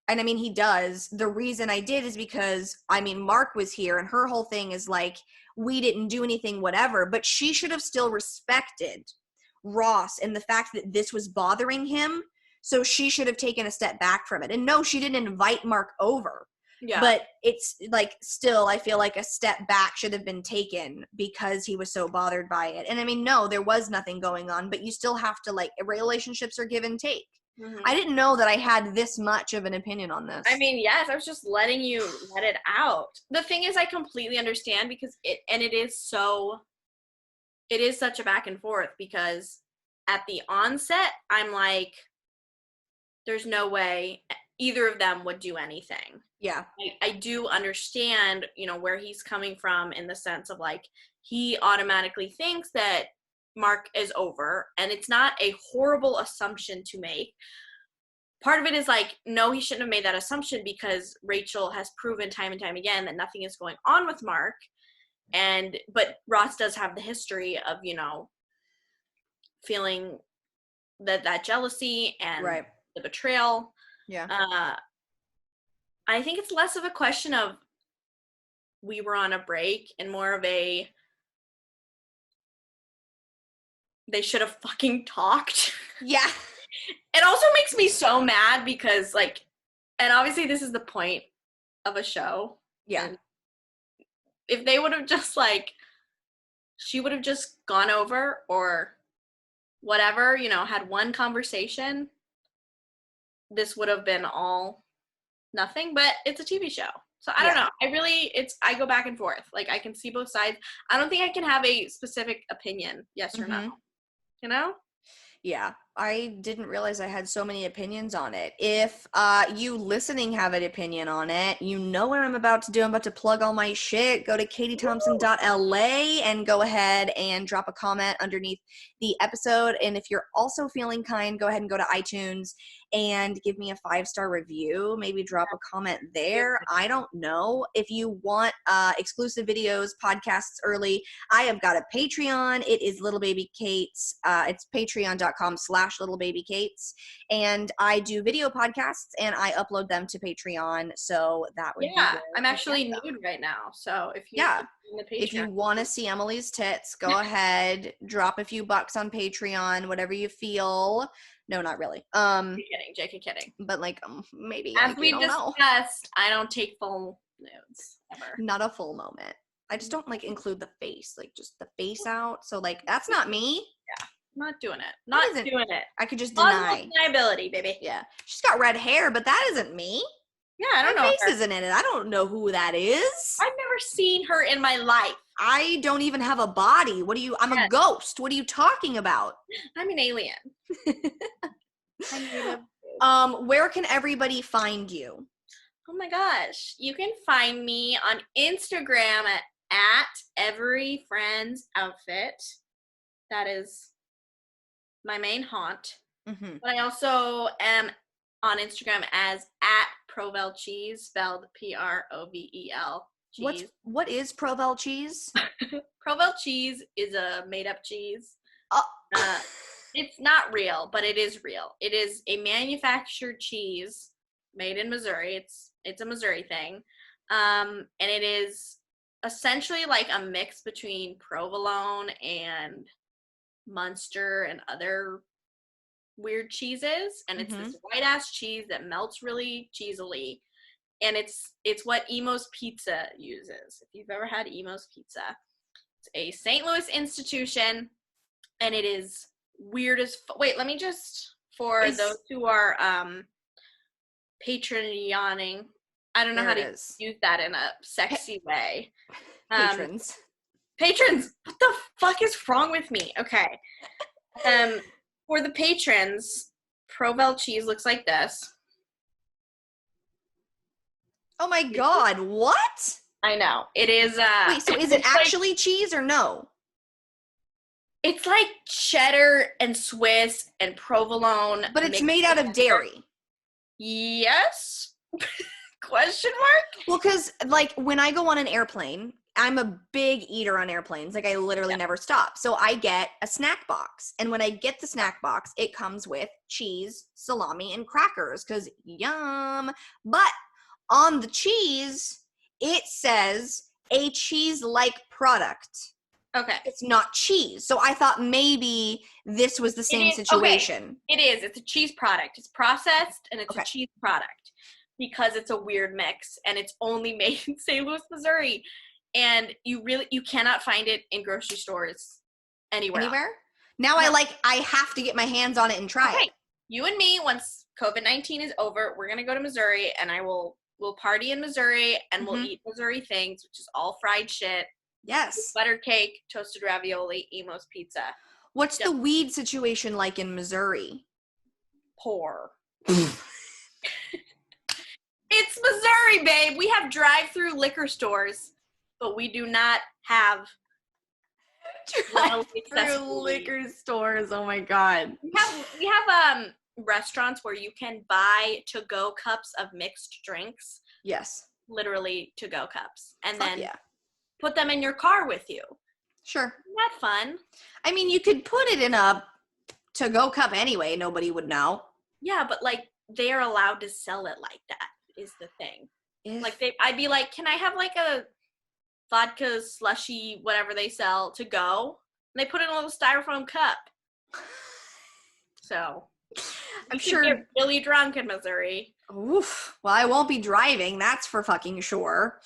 and I mean he does, the reason I did is because Mark was here and her whole thing is like, we didn't do anything, whatever, but she should have still respected Ross and the fact that this was bothering him. So she should have taken a step back from it. And no, she didn't invite Mark over. Yeah. But it's like, still, I feel like a step back should have been taken because he was so bothered by it. And no, there was nothing going on, but you still have to, like, relationships are give and take. Mm-hmm. I didn't know that I had this much of an opinion on this. I mean, yes, I was just letting you let it out. The thing is, I completely understand because it is such a back and forth because at the onset, I'm like, there's no way either of them would do anything. Yeah. I do understand, where he's coming from in the sense of like, he automatically thinks that Mark is over, and it's not a horrible assumption to make. Part of it is like, no, he shouldn't have made that assumption because Rachel has proven time and time again that nothing is going on with Mark. But Ross does have the history of, feeling that jealousy and Right. the betrayal. Yeah. I think it's less of a question of we were on a break and more of a they should have fucking talked. Yeah. It also makes me so mad because like, and obviously this is the point of a show. Yeah. And if they would have just like, she would have just gone over or whatever, had one conversation, this would have been all nothing, but it's a TV show. So I don't know. I go back and forth. Like I can see both sides. I don't think I can have a specific opinion, yes or no. Yeah, I didn't realize I had so many opinions on it. If you listening have an opinion on it, you know what I'm about to do. I'm about to plug all my shit. Go to katiethompson.la and go ahead and drop a comment underneath the episode. And if you're also feeling kind, go ahead and go to iTunes and give me a 5-star review. Maybe drop a comment there. I don't know. If you want exclusive videos, podcasts early, I have got a Patreon. It is Little Baby Kate's. It's patreon.com/littlebabykates. And I do video podcasts and I upload them to Patreon. So that would be I'm actually nude right now. So if you if you want to see Emily's tits, go ahead, drop a few bucks on Patreon, whatever you feel. No, not really. JK kidding. But like maybe as we discussed, I don't take full nudes ever. Not a full moment. I just don't like include the face, like just the face out. So like that's not me. Yeah, not doing it. Not doing it. I could just deny. Undeniability, baby. Yeah, she's got red hair, but that isn't me. Yeah, I don't know. My face isn't in it. I don't know who that is. I've never seen her in my life. I don't even have a body. I'm a ghost. What are you talking about? I'm an alien. Where can everybody find you? Oh my gosh. You can find me on Instagram at everyfriendsoutfit. That is my main haunt. Mm-hmm. But I also am on Instagram as at Provel Cheese, spelled Provel cheese. What is Provel cheese? Provel cheese is a made-up cheese. Oh. It's not real, but it is real. It is a manufactured cheese made in Missouri. It's a Missouri thing. And it is essentially like a mix between provolone and Munster and other weird cheeses. And it's this white ass cheese that melts really cheesily. And it's what Emo's Pizza uses. If you've ever had Emo's Pizza, it's a St. Louis institution, and it is weird as wait, let me just those who are patroning, I don't know how to use that in a sexy way. Patrons, what the fuck is wrong with me? Okay. For the patrons, Provel cheese looks like this. Oh my god, what? I know. It is wait, so is it actually cheese or no? It's like cheddar and Swiss and provolone. But it's made out of dairy. Yes? Question mark? Well, because like when I go on an airplane, I'm a big eater on airplanes. Like I literally never stop. So I get a snack box. And when I get the snack box, it comes with cheese, salami, and crackers because yum. But on the cheese, it says a cheese-like product. Okay. It's not cheese. So I thought maybe this was the same situation. Okay. It is. It's a cheese product. It's processed and it's a cheese product because it's a weird mix and it's only made in St. Louis, Missouri. And you cannot find it in grocery stores anywhere. Now I have to get my hands on it and try it. you and me, once COVID-19 is over, we're gonna go to Missouri, and we'll party in Missouri, and we'll eat Missouri things, which is all fried shit. Yes. Butter cake, toasted ravioli, Emo's pizza. What's the weed situation like in Missouri? Poor. It's Missouri, babe. We have drive-through liquor stores, but we do not have drive-through liquor stores. Oh my god. We have restaurants where you can buy to-go cups of mixed drinks. Yes. Literally to-go cups, and Fuck then yeah. put them in your car with you. Sure. Isn't that fun? I mean, you could put it in a to-go cup anyway. Nobody would know. Yeah, but like they are allowed to sell it like that is the thing. Like I'd be like, can I have like a vodka slushy, whatever they sell to go? And they put it in a little styrofoam cup. So I'm sure get really drunk in Missouri. Oof. Well, I won't be driving. That's for fucking sure.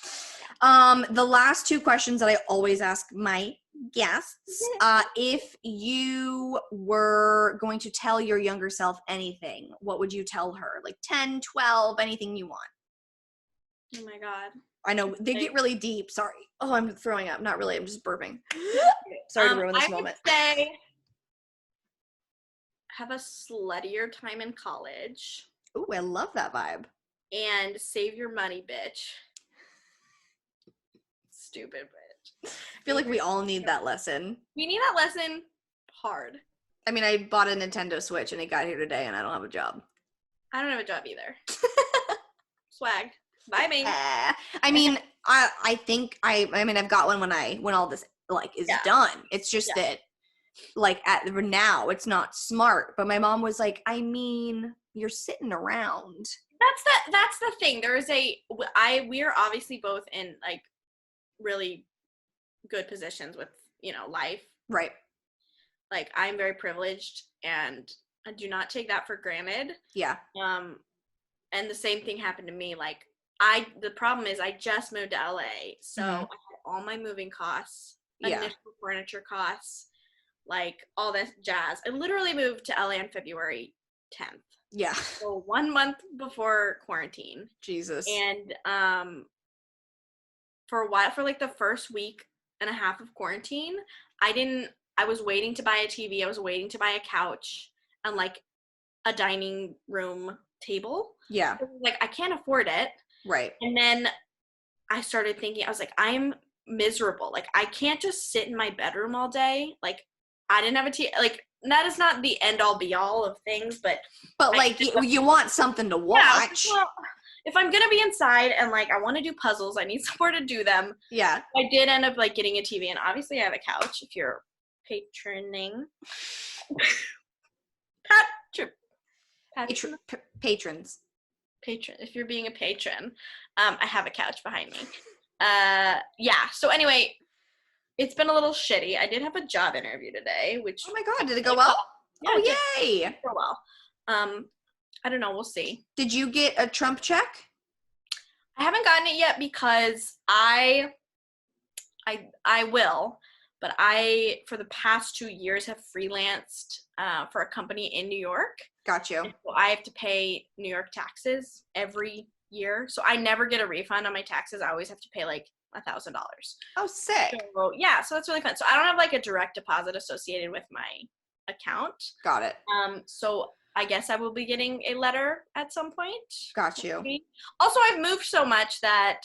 The last two questions that I always ask my guests, if you were going to tell your younger self anything, what would you tell her? Like 10, 12, anything you want. Oh my god. I know they get really deep. Sorry. Oh, I'm throwing up. Not really. I'm just burping. Sorry to ruin this moment. I would say have a sluttier time in college. Ooh, I love that vibe. And save your money, bitch. Stupid bitch. I feel like we all need that lesson. We need that lesson hard. I mean, I bought a Nintendo Switch and it got here today and I don't have a job. I don't have a job either. Swag. Bye, me. I mean, I think I've got one when all this like is done. It's just that like at now it's not smart. But my mom was like, I mean, you're sitting around. That's the thing. We are obviously both in like really good positions with, life. Right. Like I'm very privileged and I do not take that for granted. Yeah. And the same thing happened to me. Like the problem is I just moved to LA. So I had all my moving costs, initial furniture costs, like all this jazz. I literally moved to LA on February 10th. Yeah. So 1 month before quarantine. Jesus. And for a while, for like the first week and a half of quarantine, I was waiting to buy a TV. I was waiting to buy a couch and like a dining room table. Yeah. Like I can't afford it. Right. And then I started thinking, I was like, I'm miserable. Like I can't just sit in my bedroom all day. Like I didn't have a TV. Like that is not the end all be all of things, but like you want something to watch. Yeah, well, if I'm gonna be inside and like I want to do puzzles, I need somewhere to do them. Yeah. I did end up like getting a TV, and obviously I have a couch. If you're patroning, patrons. Patron. If you're being a patron, I have a couch behind me. Yeah. So anyway, it's been a little shitty. I did have a job interview today, which oh my god, did it go well? Yeah, oh yay! It did go well. I don't know. We'll see. Did you get a Trump check? I haven't gotten it yet because I will, but I for the past 2 years have freelanced for a company in New York. Got you. So I have to pay New York taxes every year. So I never get a refund on my taxes. I always have to pay like $1,000. Oh, sick. So, yeah, so that's really fun. So I don't have like a direct deposit associated with my account. Got it. So I guess I will be getting a letter at some point. Got you. Also, I've moved so much that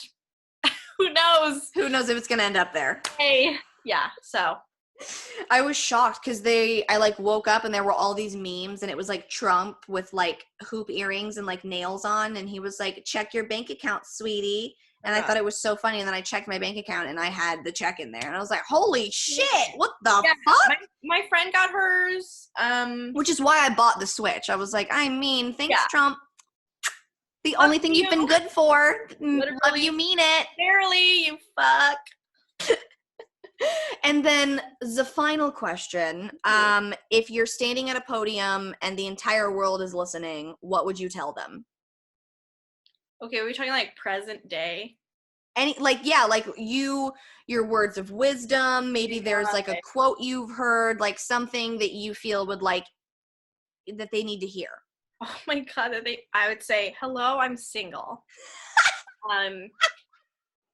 who knows? Who knows if it's going to end up there? Hey, yeah, so. I was shocked because I like woke up and there were all these memes and it was like Trump with like hoop earrings and like nails on and he was like, check your bank account, sweetie. And I thought it was so funny. And then I checked my bank account and I had the check in there and I was like, holy shit, what the fuck? My friend got hers. Which is why I bought the Switch. I was like, I mean, thanks, Trump. The only thing you've been good for. Literally. Love you, mean it. Barely, you fuck. And then the final question, if you're standing at a podium and the entire world is listening, what would you tell them? Okay, are we talking like present day? Your words of wisdom, maybe there's like a quote you've heard, like something that you feel would like, that they need to hear. Oh my God, I would say, hello, I'm single.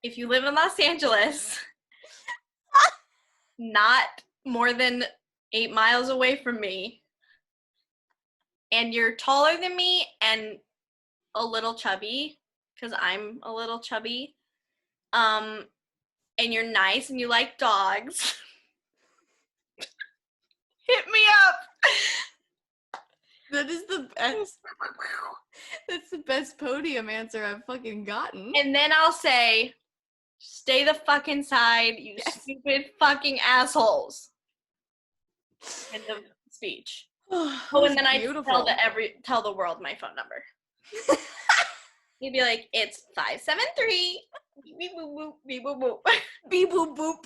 If you live in Los Angeles, not more than 8 miles away from me, and you're taller than me and a little chubby, because I'm a little chubby, and you're nice and you like dogs, hit me up. That is the best. That's the best podium answer I've fucking gotten. And then I'll say, stay the fuck inside, you stupid fucking assholes. End of speech. Oh, and then I tell the world my phone number. You'd be like, it's 573 beep boop boop beep boop boop beep boop boop.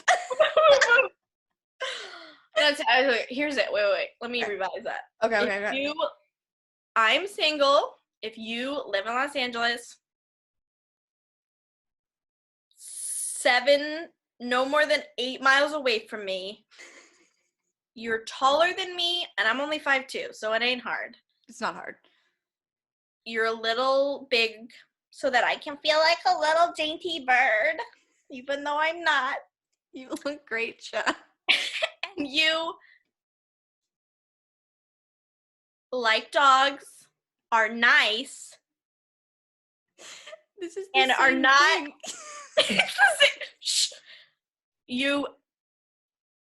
Here's it. Wait. Let me revise that. Okay. I'm single. If you live in Los Angeles, no more than 8 miles away from me. You're taller than me, and I'm only 5'2", so it ain't hard. It's not hard. You're a little big, so that I can feel like a little dainty bird, even though I'm not. You look great, Sha. And you like dogs, are nice, this is and are not. Shh. You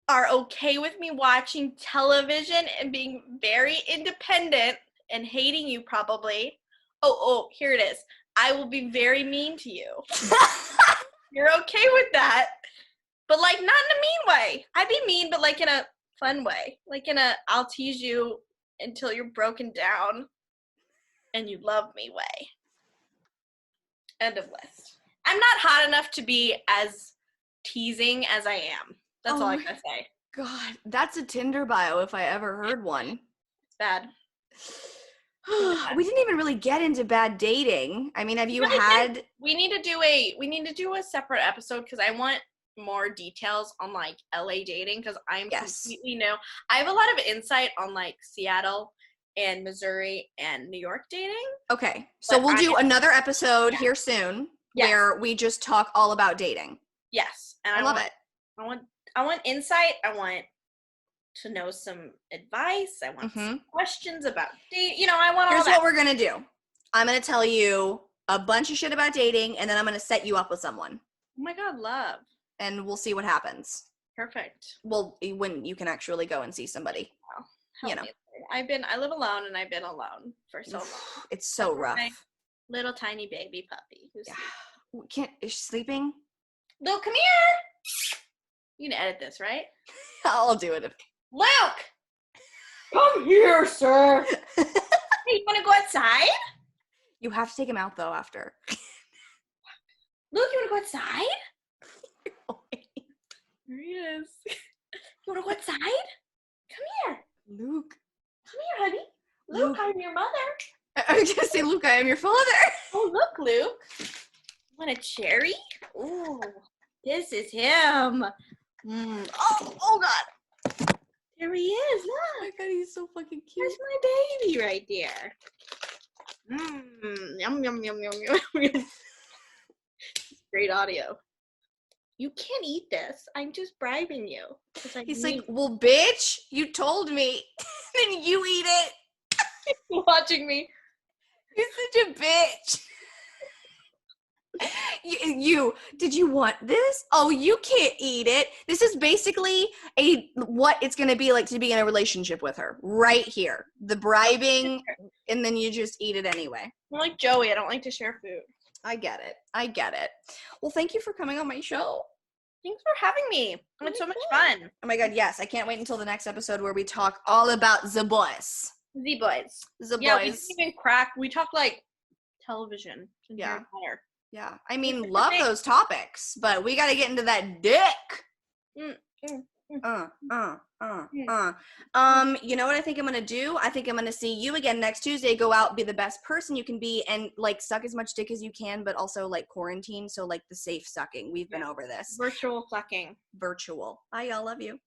are okay with me watching television and being very independent and hating you probably. Oh, here it is. I will be very mean to you. You're okay with that, but like not in a mean way. I'd be mean, but like in a fun way. Like in a I'll tease you until you're broken down and you love me way. End of list. I'm not hot enough to be as teasing as I am. That's all I gotta say. God, that's a Tinder bio if I ever heard one. It's bad. We didn't even really get into bad dating. I mean, have you had? We need to do a separate episode because I want more details on like LA dating because I'm completely new. I have a lot of insight on like Seattle and Missouri and New York dating. Okay, so we'll do another episode here soon where we just talk all about dating. Yes, and I love it. I want insight. I want to know some advice. I want some questions about dating. You know, I want all that. Here's what we're going to do. I'm going to tell you a bunch of shit about dating, and then I'm going to set you up with someone. Oh my God, love. And we'll see what happens. Perfect. Well, when you can actually go and see somebody. Well, you know. I live alone, and I've been alone for so long. It's so rough. My little tiny baby puppy. Is she sleeping? Luke, come here. You can edit this, right? I'll do it. Luke! Come here, sir. Hey, you want to go outside? You have to take him out, though, after. Luke, you want to go outside? There he is. You want to go outside? Come here. Luke. Come here, honey. Luke, I'm your mother. I was going to say, Luke, I am your father. Oh, look, Luke. Want a cherry? Ooh, this is him. Oh, God. There he is. Look. Oh, my God, he's so fucking cute. There's my baby right there. Yum, yum, yum, yum, yum. Great audio. You can't eat this. I'm just bribing you. He's like, well, bitch, you told me. Then you eat it. Watching me. You're such a bitch. Did you want this? Oh, you can't eat it. This is basically what it's going to be like to be in a relationship with her right here. The bribing, and then you just eat it anyway. I'm like Joey. I don't like to share food. I get it. Well, thank you for coming on my show. Thanks for having me. It's so much fun. Oh my God, yes. I can't wait until the next episode where we talk all about the boys. The boys. Yeah, we didn't even crack. We talked like television. Yeah. I mean, love those topics, but we got to get into that dick. You know what I think I'm gonna do? I think I'm gonna see you again next Tuesday. Go out, be the best person you can be, and like suck as much dick as you can, but also like quarantine, so like the safe sucking. We've been over this. Virtual sucking. Virtual. Bye, y'all. Love you.